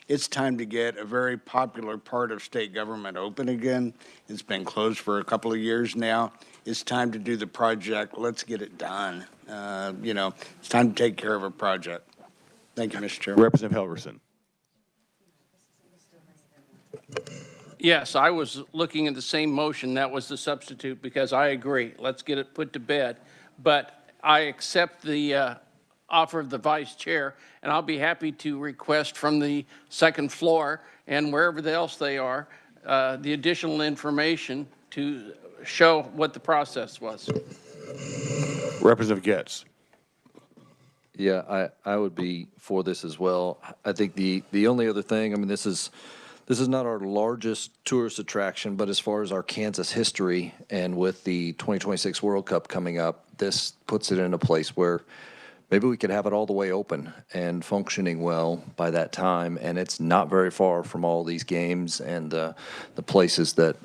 it's time to get a very popular part of state government open again. It's been closed for a couple of years now. It's time to do the project. Let's get it done. You know, it's time to take care of a project. Thank you, Mr. Chairman. Representative Helgerson. Yes, I was looking at the same motion. That was the substitute, because I agree. Let's get it put to bed. But I accept the offer of the vice chair, and I'll be happy to request from the second floor and wherever else they are, the additional information to show what the process was. Representative Getz. Yeah, I would be for this as well. I think the only other thing, I mean, this is not our largest tourist attraction, but as far as our Kansas history and with the 2026 World Cup coming up, this puts it in a place where maybe we could have it all the way open and functioning well by that time. And it's not very far from all these games and the places that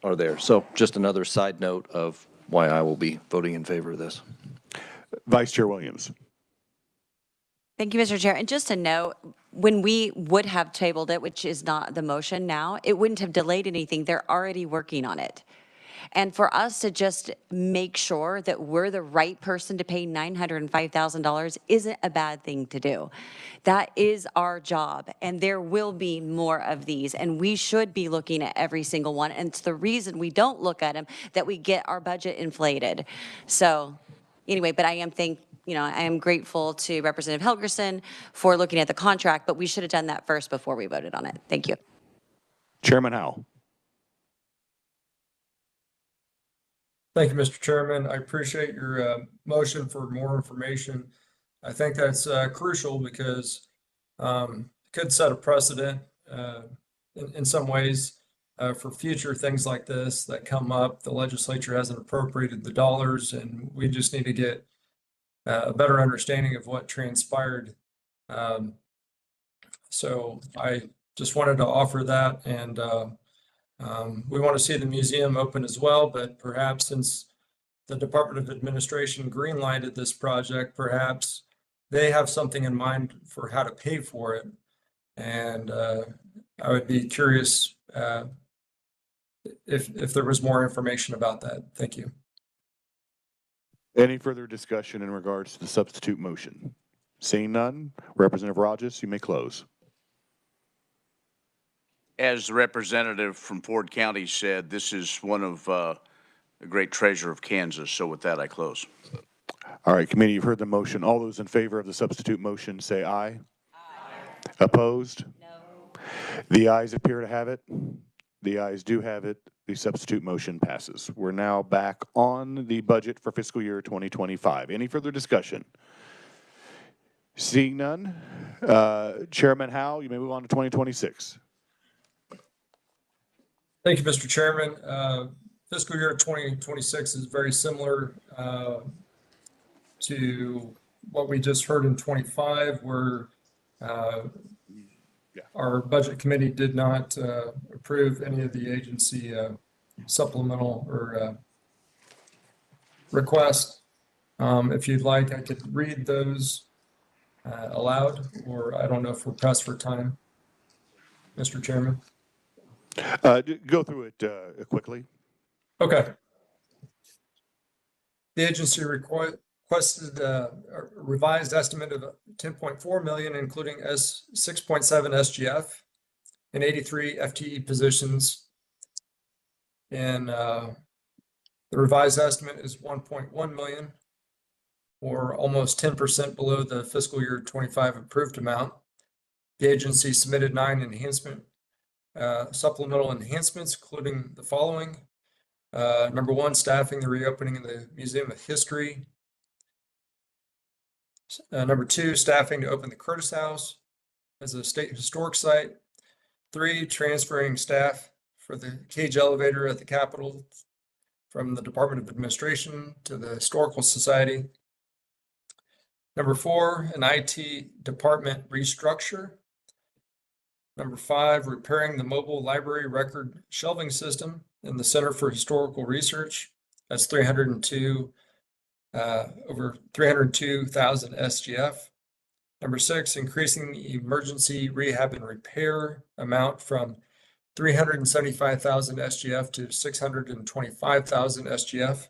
are there. So just another side note of why I will be voting in favor of this. Vice Chair Williams. Thank you, Mr. Chair. And just a note, when we would have tabled it, which is not the motion now, it wouldn't have delayed anything. They're already working on it. And for us to just make sure that we're the right person to pay $905,000 isn't a bad thing to do. That is our job, and there will be more of these, and we should be looking at every single one. And it's the reason we don't look at them that we get our budget inflated. So anyway, but I am grateful to Representative Helgerson for looking at the contract, but we should have done that first before we voted on it. Thank you. Chairman Howell. Thank you, Mr. Chairman. I appreciate your motion for more information. I think that's crucial because could set a precedent in some ways for future things like this that come up. The legislature hasn't appropriated the dollars, and we just need to get a better understanding of what transpired. So I just wanted to offer that, and we want to see the museum open as well, but perhaps since the Department of Administration greenlighted this project, perhaps they have something in mind for how to pay for it. And I would be curious if there was more information about that. Thank you. Any further discussion in regards to the substitute motion? Seeing none, Representative Rogers, you may close. As the representative from Ford County said, this is one of a great treasure of Kansas. So with that, I close. All right, committee, you've heard the motion. All those in favor of the substitute motion say aye. Aye. Opposed? No. The ayes appear to have it. The ayes do have it. The substitute motion passes. We're now back on the budget for fiscal year 2025. Any further discussion? Seeing none, Chairman Howe, you may move on to 2026. Thank you, Mr. Chairman. Fiscal year 2026 is very similar to what we just heard in 25, where our budget committee did not approve any of the agency supplemental or requests. If you'd like, I could read those aloud, or I don't know if we're pressed for time, Mr. Chairman. Go through it quickly. Okay. The agency requested a revised estimate of 10.4 million, including 6.7 SGF and 83 FTE positions. And the revised estimate is 1.1 million, or almost 10% below the fiscal year 25 approved amount. The agency submitted 9 supplemental enhancements, including the following. Number 1, staffing the reopening of the Museum of History. Number 2, staffing to open the Curtis House as a state historic site. 3, transferring staff for the cage elevator at the Capitol from the Department of Administration to the Historical Society. Number 4, an IT department restructure. Number 5, repairing the mobile library record shelving system in the Center for Historical Research. That's over 302,000 SGF. Number 6, increasing the emergency rehab and repair amount from 375,000 SGF to 625,000 SGF.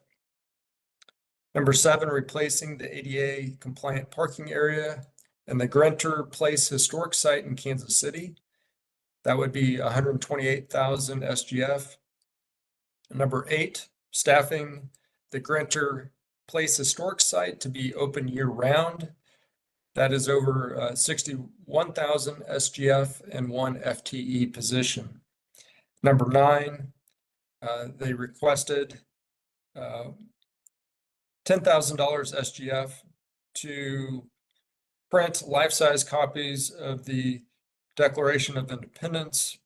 Number 7, replacing the ADA compliant parking area in the Grenter Place Historic Site in Kansas City. That would be 128,000 SGF. Number 8, staffing the Grenter Place Historic Site to be open year-round. That is over 61,000 SGF and 1 FTE position. Number 9, they requested $10,000 SGF to print life-size copies of the Declaration of Independence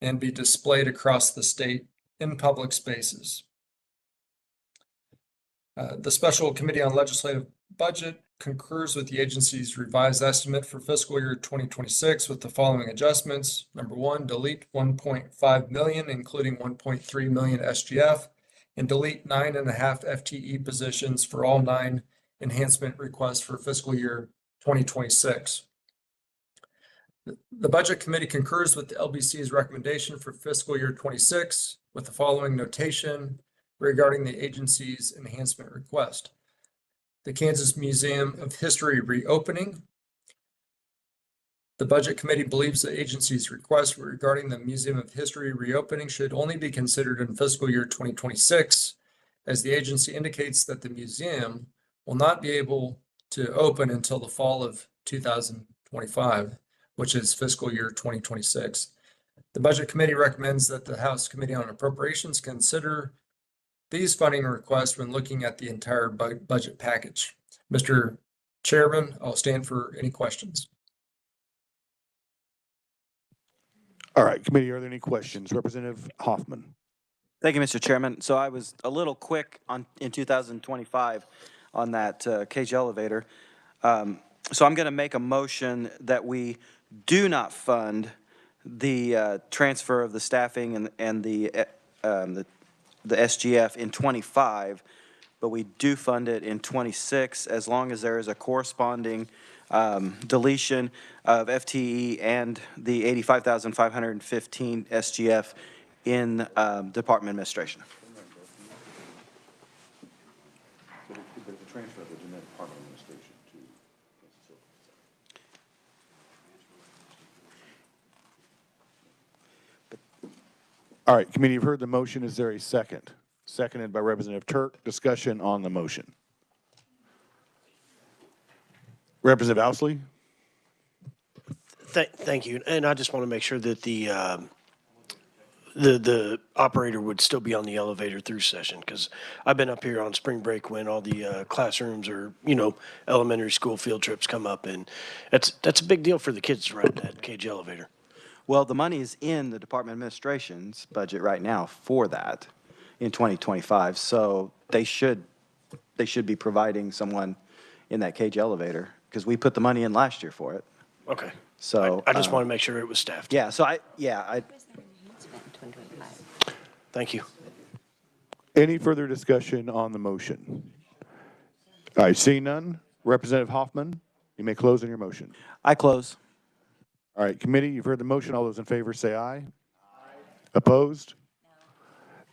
and be displayed across the state in public spaces. The Special Committee on Legislative Budget concurs with the agency's revised estimate for fiscal year 2026 with the following adjustments. Number 1, delete 1.5 million, including 1.3 million SGF, and delete 9.5 FTE positions for all 9 enhancement requests for fiscal year 2026. The Budget Committee concurs with the LBC's recommendation for fiscal year 26 with the following notation regarding the agency's enhancement request. The Kansas Museum of History reopening. The Budget Committee believes the agency's request regarding the Museum of History reopening should only be considered in fiscal year 2026, as the agency indicates that the museum will not be able to open until the fall of 2025, which is fiscal year 2026. The Budget Committee recommends that the House Committee on Appropriations consider these funding requests when looking at the entire budget package. Mr. Chairman, I'll stand for any questions. All right, committee, are there any questions? Representative Hoffman. Thank you, Mr. Chairman. So I was a little quick in 2025 on that cage elevator. So I'm going to make a motion that we do not fund the transfer of the staffing and the SGF in 25, but we do fund it in 26 as long as there is a corresponding deletion of FTE and the 85,515 SGF in Department Administration. The transfer of the Department Administration to. All right, committee, you've heard the motion. Is there a second? Seconded by Representative Turk. Discussion on the motion. Representative Ousley. Thank you. And I just want to make sure that the operator would still be on the elevator through session, because I've been up here on spring break when all the classrooms or, elementary school field trips come up, and that's a big deal for the kids to ride that cage elevator. Well, the money is in the Department of Administration's budget right now for that in 2025, so they should be providing someone in that cage elevator, because we put the money in last year for it. Okay. So I just want to make sure it was staffed. Yeah, so I Thank you. Any further discussion on the motion? All right, seeing none. Representative Hoffman, you may close on your motion. I close. All right, committee, you've heard the motion. All those in favor say aye. Aye. Opposed? No.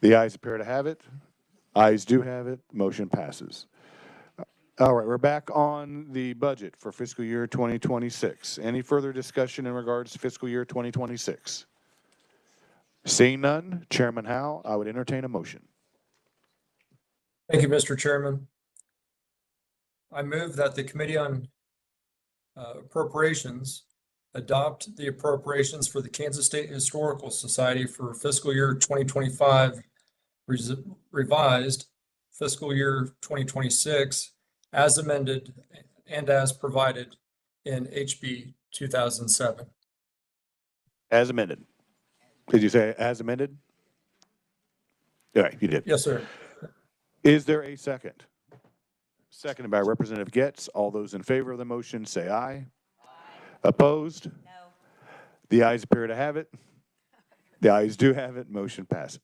The ayes appear to have it. Ayes do have it. Motion passes. All right, we're back on the budget for fiscal year 2026. Any further discussion in regards to fiscal year 2026? Seeing none, Chairman Howe, I would entertain a motion. Thank you, Mr. Chairman. I move that the Committee on Appropriations adopt the appropriations for the Kansas State Historical Society for fiscal year 2025, revised fiscal year 2026, as amended and as provided in HB 2007. As amended. Did you say as amended? All right, you did. Yes, sir. Is there a second? Seconded by Representative Getz. All those in favor of the motion say aye. Aye. Opposed? No. The ayes appear to have it. The ayes do have it. Motion passes.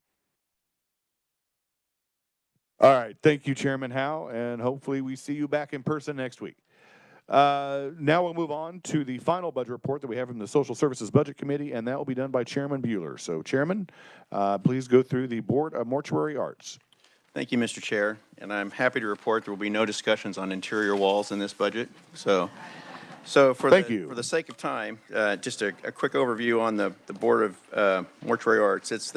All right. Thank you, Chairman Howe, and hopefully we see you back in person next week. Now we'll move on to the final budget report that we have from the Social Services Budget Committee, and that will be done by Chairman Bueller. So, Chairman, please go through the Board of Mortuary Arts. Thank you, Mr. Chair, and I'm happy to report there will be no discussions on interior walls in this budget. So for the sake of time, just a quick overview on the Board of Mortuary Arts.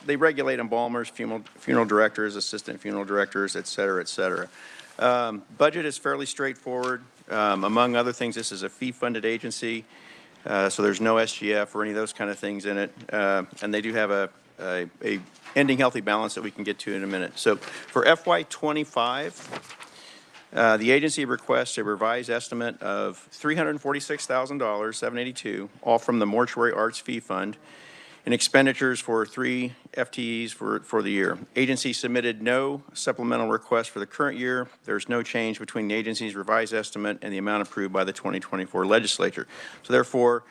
They regulate embalmers, funeral directors, assistant funeral directors, et cetera, et cetera. Budget is fairly straightforward. Among other things, this is a fee-funded agency, so there's no SGF or any of those kind of things in it. And they do have a ending healthy balance that we can get to in a minute. So for FY25, the agency requests a revised estimate of $346,782, all from the Mortuary Arts Fee Fund, and expenditures for 3 FTEs for the year. Agency submitted no supplemental request for the current year. There's no change between the agency's revised estimate and the amount approved by the 2024 legislature. So therefore,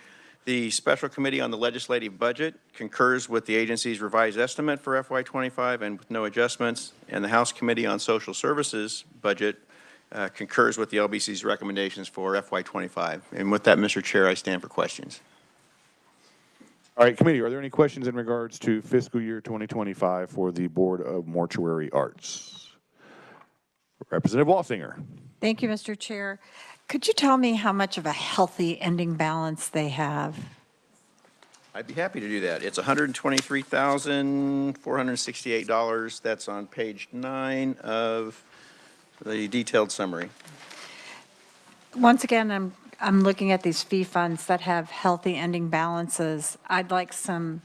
the Special Committee on the Legislative Budget concurs with the agency's revised estimate for FY25 and with no adjustments, and the House Committee on Social Services Budget concurs with the LBC's recommendations for FY25. And with that, Mr. Chair, I stand for questions. All right, committee, are there any questions in regards to fiscal year 2025 for the Board of Mortuary Arts? Representative Walsinger. Thank you, Mr. Chair. Could you tell me how much of a healthy ending balance they have? I'd be happy to do that. It's $123,468. That's on page 9 of the detailed summary. Once again, I'm looking at these fee funds that have healthy ending balances. I'd like some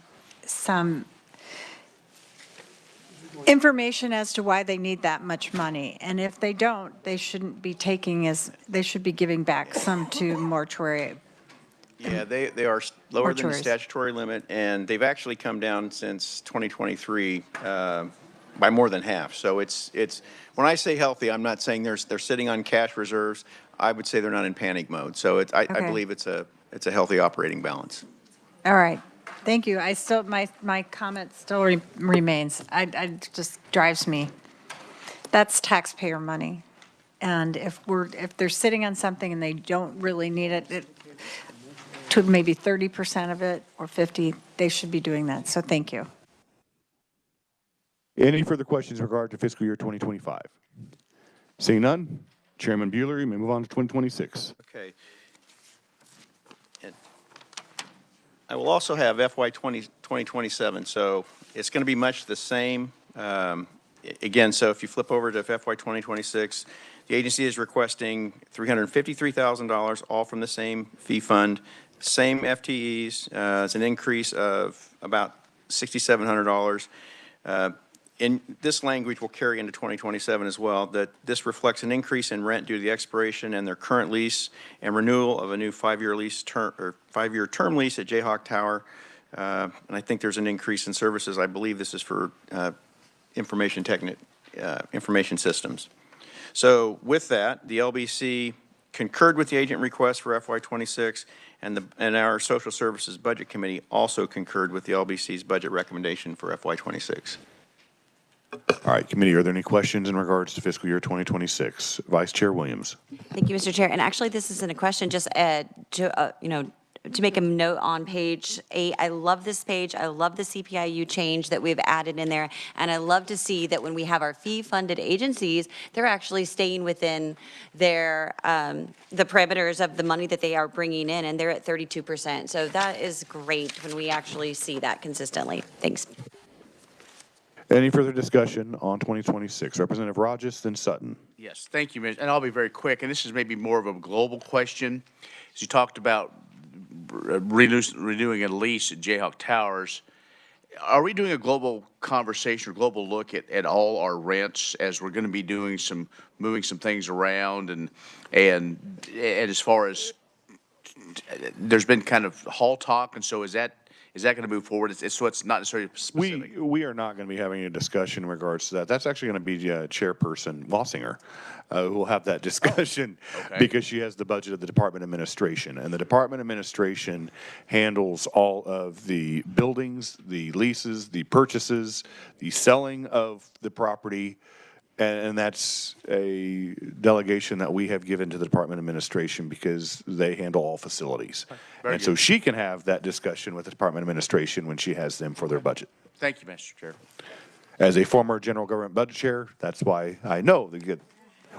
information as to why they need that much money. And if they don't, they shouldn't be they should be giving back some to mortuary Yeah, they are lower than the Mortuaries. statutory limit, and they've actually come down since 2023 by more than half. So it's, when I say healthy, I'm not saying they're sitting on cash reserves. I would say they're not in panic mode. So I Okay. believe it's a healthy operating balance. All right. Thank you. I still, my comment still remains. I just drives me. That's taxpayer money. And if they're sitting on something and they don't really need it, to maybe 30% of it or 50, they should be doing that. So thank you. Any further questions in regard to fiscal year 2025? Seeing none, Chairman Bueller, you may move on to 2026. Okay. And I will also have FY 2027, so it's going to be much the same. Again, so if you flip over to FY 2026, the agency is requesting $353,000, all from the same fee fund, same FTEs. It's an increase of about $6,700. In this language will carry into 2027 as well, that this reflects an increase in rent due to the expiration and their current lease and renewal of a new 5-year lease term, or 5-year term lease at Jayhawk Tower. And I think there's an increase in services. I believe this is for information systems. So with that, the LBC concurred with the agent request for FY26, and our Social Services Budget Committee also concurred with the LBC's budget recommendation for FY26. All right, committee, are there any questions in regards to fiscal year 2026? Vice Chair Williams. Thank you, Mr. Chair. And actually, this isn't a question, just to make a note on page 8. I love this page. I love the CPIU change that we've added in there. And I love to see that when we have our fee-funded agencies, they're actually staying within their, the parameters of the money that they are bringing in, and they're at 32%. So that is great when we actually see that consistently. Thanks. Any further discussion on 2026? Representative Rogers, then Sutton. Yes, thank you, Mitch. And I'll be very quick. And this is maybe more of a global question. As you talked about renewing a lease at Jayhawk Towers, are we doing a global conversation or global look at all our rents as we're going to be doing moving some things around and as far as there's been kind of hall talk, and so is that going to move forward? So it's not necessarily specific. We are not going to be having a discussion in regards to that. That's actually going to be Chairperson Wassinger who will have that discussion because she has the budget of the Department of Administration. And the Department of Administration handles all of the buildings, the leases, the purchases, the selling of the property. And that's a delegation that we have given to the Department of Administration because they handle all facilities. And so she can have that discussion with the Department of Administration when she has them for their budget. Thank you, Mr. Chair. As a former general government budget chair, that's why I know the good.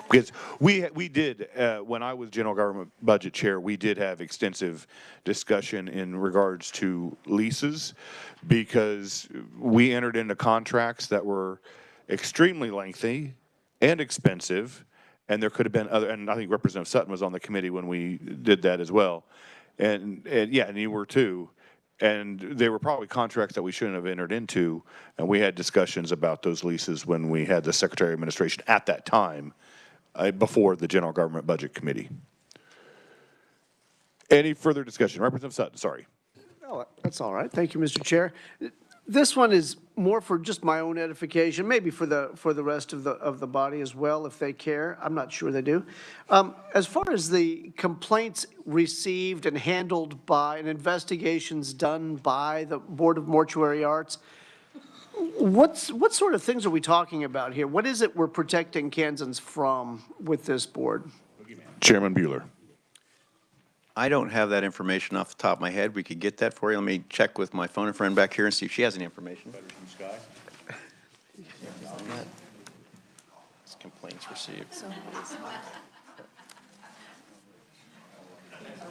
Because we did, when I was general government budget chair, we did have extensive discussion in regards to leases because we entered into contracts that were extremely lengthy and expensive, and there could have been other, and I think Representative Sutton was on the committee when we did that as well. And you were too. And they were probably contracts that we shouldn't have entered into, and we had discussions about those leases when we had the Secretary of Administration at that time, before the General Government Budget Committee. Any further discussion? Representative Sutton, sorry. No, that's all right. Thank you, Mr. Chair. This one is more for just my own edification, maybe for the rest of the body as well, if they care. I'm not sure they do. As far as the complaints received and handled by and investigations done by the Board of Mortuary Arts, what sort of things are we talking about here? What is it we're protecting Kansans from with this board? Chairman Bueller. I don't have that information off the top of my head. We could get that for you. Let me check with my phone a friend back here and see if she has any information. It's complaints received.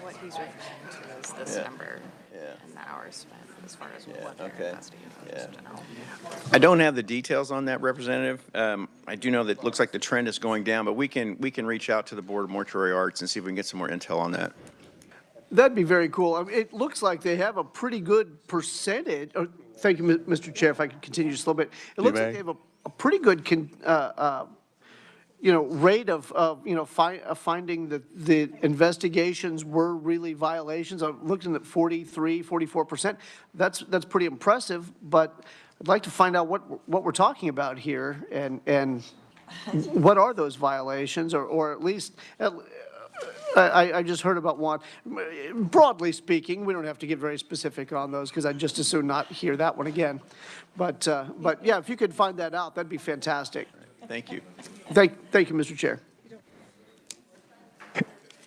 What he's referring to is this number and the hours spent as far as what their capacity is. I don't have the details on that, Representative. I do know that it looks like the trend is going down, but we can reach out to the Board of Mortuary Arts and see if we can get some more intel on that. That'd be very cool. I mean, it looks like they have a pretty good percentage. Oh, thank you, Mr. Chair, if I could continue just a little bit. It looks like they have a pretty good rate of finding that the investigations were really violations. I'm looking at 43, 44%. That's pretty impressive, but I'd like to find out what we're talking about here and what are those violations, or at least, I just heard about one. Broadly speaking, we don't have to get very specific on those because I'd just as soon not hear that one again. But yeah, if you could find that out, that'd be fantastic. Thank you. Thank you, Mr. Chair.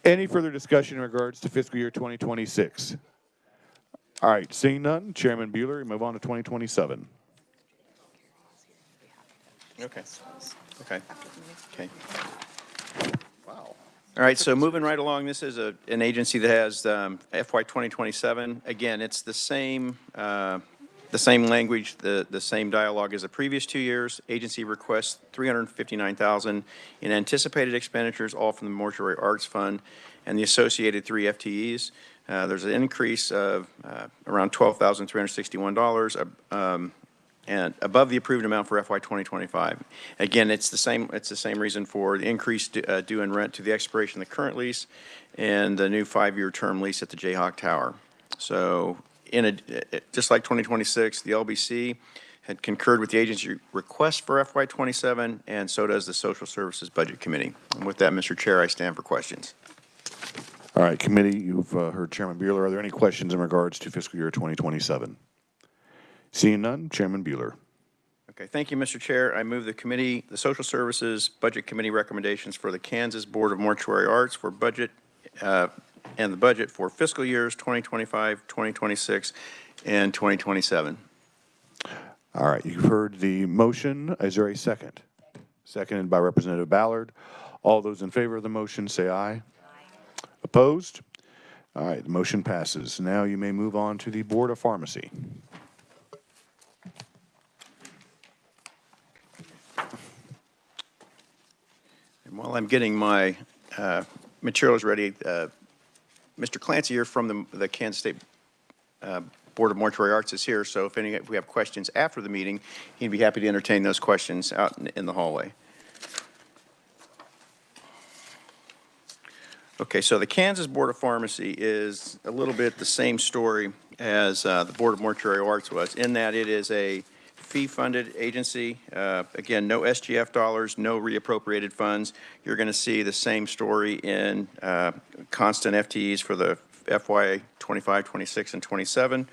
Any further discussion in regards to fiscal year 2026? All right, seeing none, Chairman Bueller, move on to 2027. Okay. Wow. All right, so moving right along, this is an agency that has FY 2027. Again, it's the same language, the same dialogue as the previous 2 years. Agency requests $359,000 in anticipated expenditures, all from the Mortuary Arts Fund and the associated 3 FTEs. There's an increase of around $12,361 and above the approved amount for FY 2025. Again, it's the same reason for the increase due in rent to the expiration of the current lease and the new 5-year term lease at the Jayhawk Tower. So just like 2026, the LBC had concurred with the agency request for FY 27, and so does the Social Services Budget Committee. And with that, Mr. Chair, I stand for questions. All right, committee, you've heard Chairman Bueller. Are there any questions in regards to fiscal year 2027? Seeing none, Chairman Bueller. Okay, thank you, Mr. Chair. I move the Social Services Budget Committee recommendations for the Kansas Board of Mortuary Arts for budget and the budget for fiscal years 2025, 2026, and 2027. All right, you've heard the motion. Is there a second? Seconded by Representative Ballard. All those in favor of the motion say aye. Aye. Opposed? All right, the motion passes. Now you may move on to the Board of Pharmacy. And while I'm getting my materials ready, Mr. Clancy here from the Kansas State Board of Mortuary Arts is here, so if we have questions after the meeting, he'd be happy to entertain those questions out in the hallway. Okay, so the Kansas Board of Pharmacy is a little bit the same story as the Board of Mortuary Arts was, in that it is a fee-funded agency. Again, no SGF dollars, no reappropriated funds. You're going to see the same story in constant FTEs for the FY 25, 26, and 27.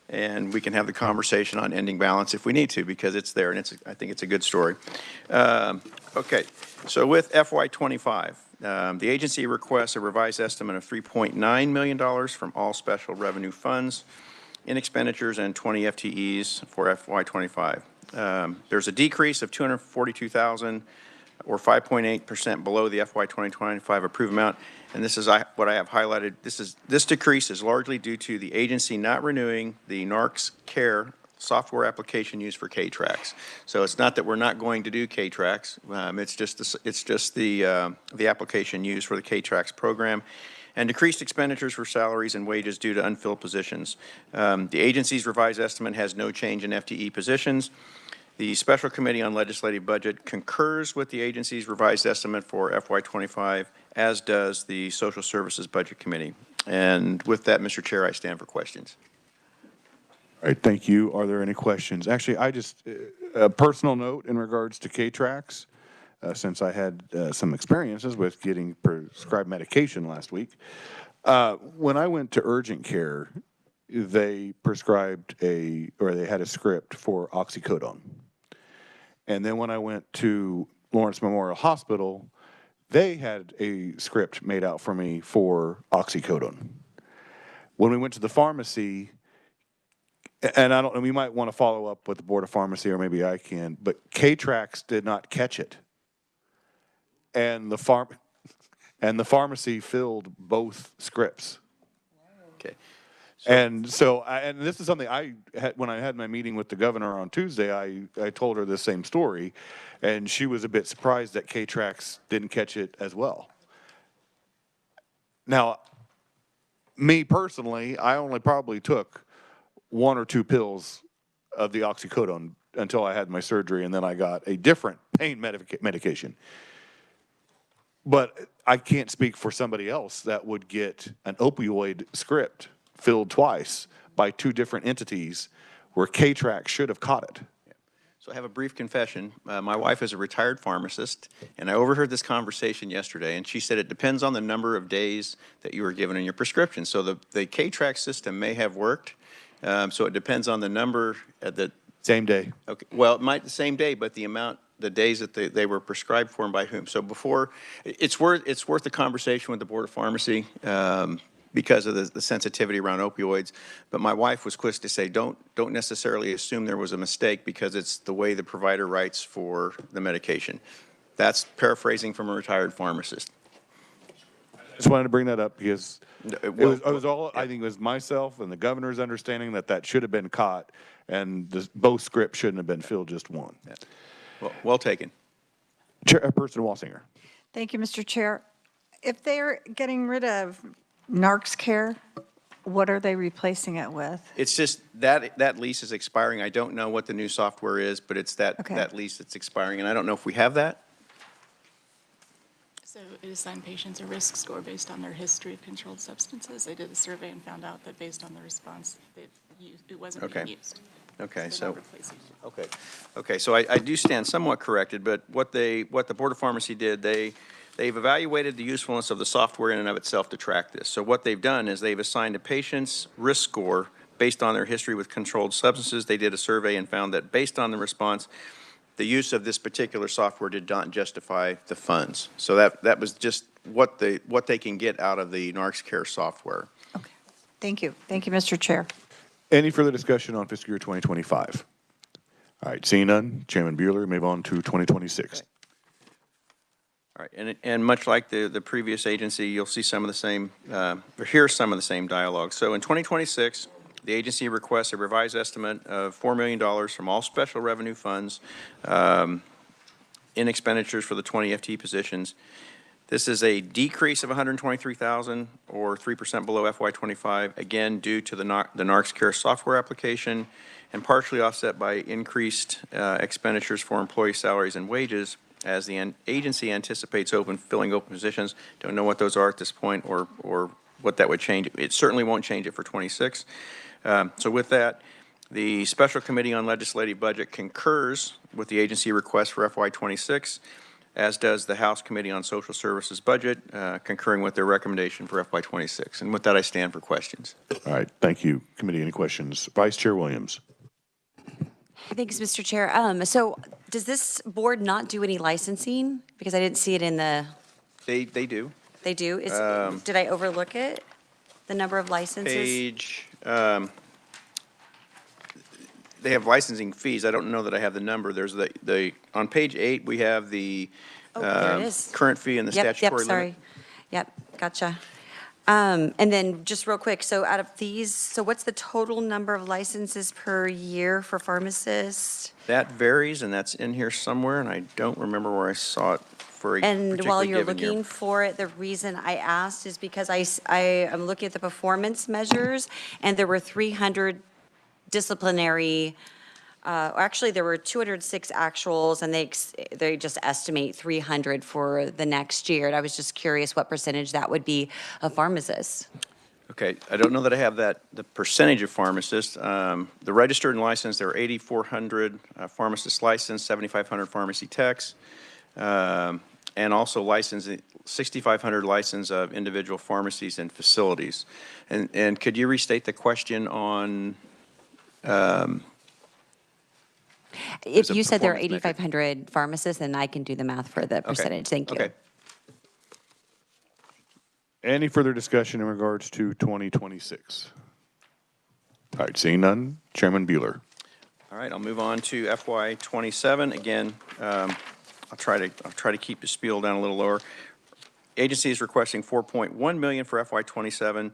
And we can have the conversation on ending balance if we need to, because it's there, and I think it's a good story. Okay, so with FY 25, the agency requests a revised estimate of $3.9 million from all special revenue funds in expenditures and 20 FTEs for FY 25. There's a decrease of $242,000 or 5.8% below the FY 2025 approved amount. And this is what I have highlighted. This decrease is largely due to the agency not renewing the NARCS Care software application used for K-Trax. So it's not that we're not going to do K-Trax. It's just the application used for the K-Trax program, and decreased expenditures for salaries and wages due to unfilled positions. The agency's revised estimate has no change in FTE positions. The Special Committee on Legislative Budget concurs with the agency's revised estimate for FY25, as does the Social Services Budget Committee. And with that, Mr. Chair, I stand for questions. All right, thank you. Are there any questions? Actually, a personal note in regards to K-Trax. Since I had some experiences with getting prescribed medication last week. When I went to urgent care, they prescribed they had a script for oxycodone. And then when I went to Lawrence Memorial Hospital, they had a script made out for me for oxycodone. When we went to the pharmacy, and I don't know, we might want to follow up with the Board of Pharmacy, or maybe I can, but K-Trax did not catch it. And the pharmacy filled both scripts. Okay. And so, and this is something I had when I had my meeting with the governor on Tuesday. I told her the same story, and she was a bit surprised that K-Trax didn't catch it as well. Now, me personally, I only probably took 1 or 2 pills of the oxycodone until I had my surgery, and then I got a different pain medication. But I can't speak for somebody else that would get an opioid script filled twice by two different entities where K-Track should have caught it. So I have a brief confession. My wife is a retired pharmacist, and I overheard this conversation yesterday, and she said it depends on the number of days that you were given in your prescription. So the K-Track system may have worked, so it depends on the number at the... Same day. Okay, well, it might the same day, but the amount, the days that they were prescribed for and by whom. So before, it's worth the conversation with the Board of Pharmacy, because of the sensitivity around opioids. But my wife was quick to say, don't necessarily assume there was a mistake because it's the way the provider writes for the medication. That's paraphrasing from a retired pharmacist. Just wanted to bring that up because it was all, I think it was myself and the governor's understanding that should have been caught, and both scripts shouldn't have been filled, just one. Yeah. Well taken. Chairperson Walsinger. Thank you, Mr. Chair. If they're getting rid of Narcs Care, what are they replacing it with? It's just that lease is expiring. I don't know what the new software is, but it's that lease that's expiring, and I don't know if we have that. So it assigned patients a risk score based on their history of controlled substances. They did a survey and found out that based on the response, it wasn't being used. Okay, so they're not replacing it. Okay, so I do stand somewhat corrected, but what the Board of Pharmacy did, they've evaluated the usefulness of the software in and of itself to track this. So what they've done is they've assigned a patient's risk score based on their history with controlled substances. They did a survey and found that based on the response, the use of this particular software did not justify the funds. So that was just what they can get out of the Narcs Care software. Okay. Thank you. Thank you, Mr. Chair. Any further discussion on fiscal year 2025? All right, seeing none, Chairman Bueller, move on to 2026. Okay. All right, and much like the previous agency, you'll see some of the same, or hear some of the same dialogue. So in 2026, the agency requests a revised estimate of $4 million from all special revenue funds in expenditures for the 20 FTE positions. This is a decrease of $123,000 or 3% below FY25, again, due to the Narcs Care software application and partially offset by increased expenditures for employee salaries and wages as the agency anticipates filling open positions. Don't know what those are at this point or what that would change. It certainly won't change it for 26. So with that, the Special Committee on Legislative Budget concurs with the agency request for FY26, as does the House Committee on Social Services Budget, concurring with their recommendation for FY26. And with that, I stand for questions. All right, thank you. Committee, any questions? Vice Chair Williams. Thanks, Mr. Chair. So does this board not do any licensing? Because I didn't see it in the... They do. They do? Did I overlook it? The number of licenses? Page, they have licensing fees. I don't know that I have the number. There's on page 8, we have the there it is. current fee and the statutory limit. Sorry. Yep, gotcha. And then just real quick, so out of these, so what's the total number of licenses per year for pharmacists? That varies, and that's in here somewhere, and I don't remember where I saw it for a And while you're given year. looking for it, the reason I asked is because I am looking at the performance measures, and there were 300 disciplinary, actually, there were 206 actuals, and they just estimate 300 for the next year. And I was just curious what percentage that would be of pharmacists. Okay, I don't know that I have the percentage of pharmacists. The registered and licensed, there are 8,400 pharmacists licensed, 7,500 pharmacy techs, and also licensed 6,500 license of individual pharmacies and facilities. And could you restate the question on? If you said there are 8,500 pharmacists, then I can do the math for the percentage. Thank you. Okay. Any further discussion in regards to 2026? All right, seeing none, Chairman Bueller. All right, I'll move on to FY27. Again, I'll try to keep the spiel down a little lower. Agency is requesting $4.1 million for FY27.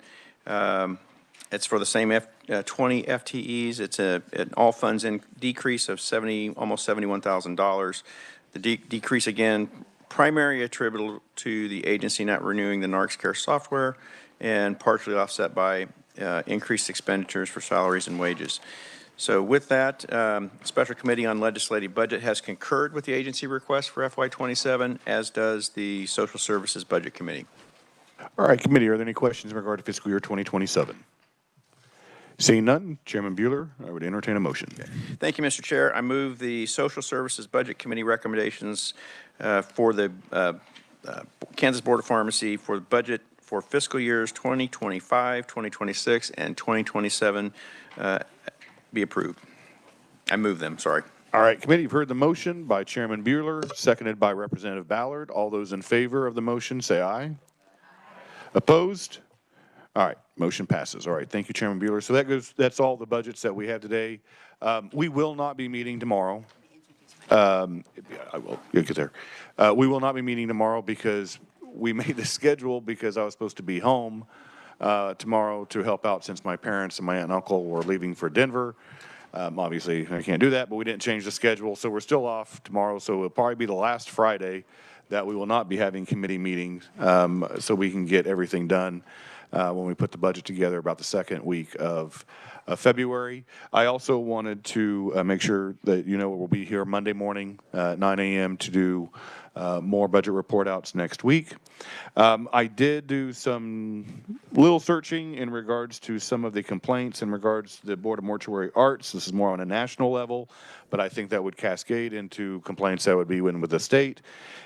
It's for the same 20 FTEs. It's an all funds in decrease of almost $71,000. The decrease, again, primary attributable to the agency not renewing the Narcs Care software and partially offset by increased expenditures for salaries and wages. So with that, Special Committee on Legislative Budget has concurred with the agency request for FY27, as does the Social Services Budget Committee. All right, committee, are there any questions in regard to fiscal year 2027? Seeing none, Chairman Bueller, I would entertain a motion. Thank you, Mr. Chair. I move the Social Services Budget Committee recommendations for the Kansas Board of Pharmacy for the budget for fiscal years 2025, 2026, and 2027 be approved. I move them, sorry. All right, committee, you've heard the motion by Chairman Bueller, seconded by Representative Ballard. All those in favor of the motion, say aye. Opposed? All right, motion passes. All right, thank you, Chairman Bueller. So that's all the budgets that we have today. We will not be meeting tomorrow. I will get there. We will not be meeting tomorrow because we made the schedule because I was supposed to be home tomorrow to help out since my parents and my aunt and uncle were leaving for Denver. Obviously, I can't do that, but we didn't change the schedule, so we're still off tomorrow. So it'll probably be the last Friday that we will not be having committee meetings, so we can get everything done when we put the budget together about the second week of February. I also wanted to make sure that you know we'll be here Monday morning at 9 a.m. to do more budget report outs next week. I did do some little searching in regards to some of the complaints in regards to the Board of Mortuary Arts. This is more on a national level, but I think that would cascade into complaints that would be with the state,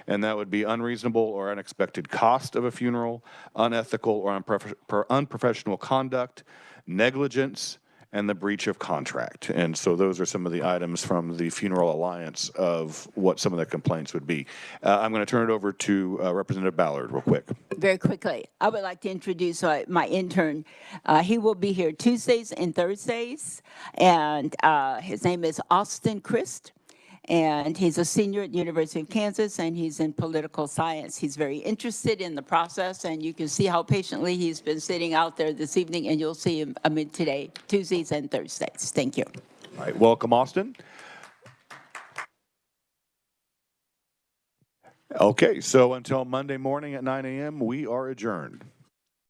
and that would be unreasonable or unexpected cost of a funeral, unethical or unprofessional conduct, negligence, and the breach of contract. And so those are some of the items from the Funeral Alliance of what some of the complaints would be. I'm going to turn it over to Representative Ballard real quick. Very quickly, I would like to introduce my intern. He will be here Tuesdays and Thursdays, and his name is Austin Christ. And he's a senior at the University of Kansas, and he's in political science. He's very interested in the process, and you can see how patiently he's been sitting out there this evening, and you'll see him today, Tuesdays and Thursdays. Thank you. All right, welcome, Austin. Okay, so until Monday morning at 9 a.m., we are adjourned.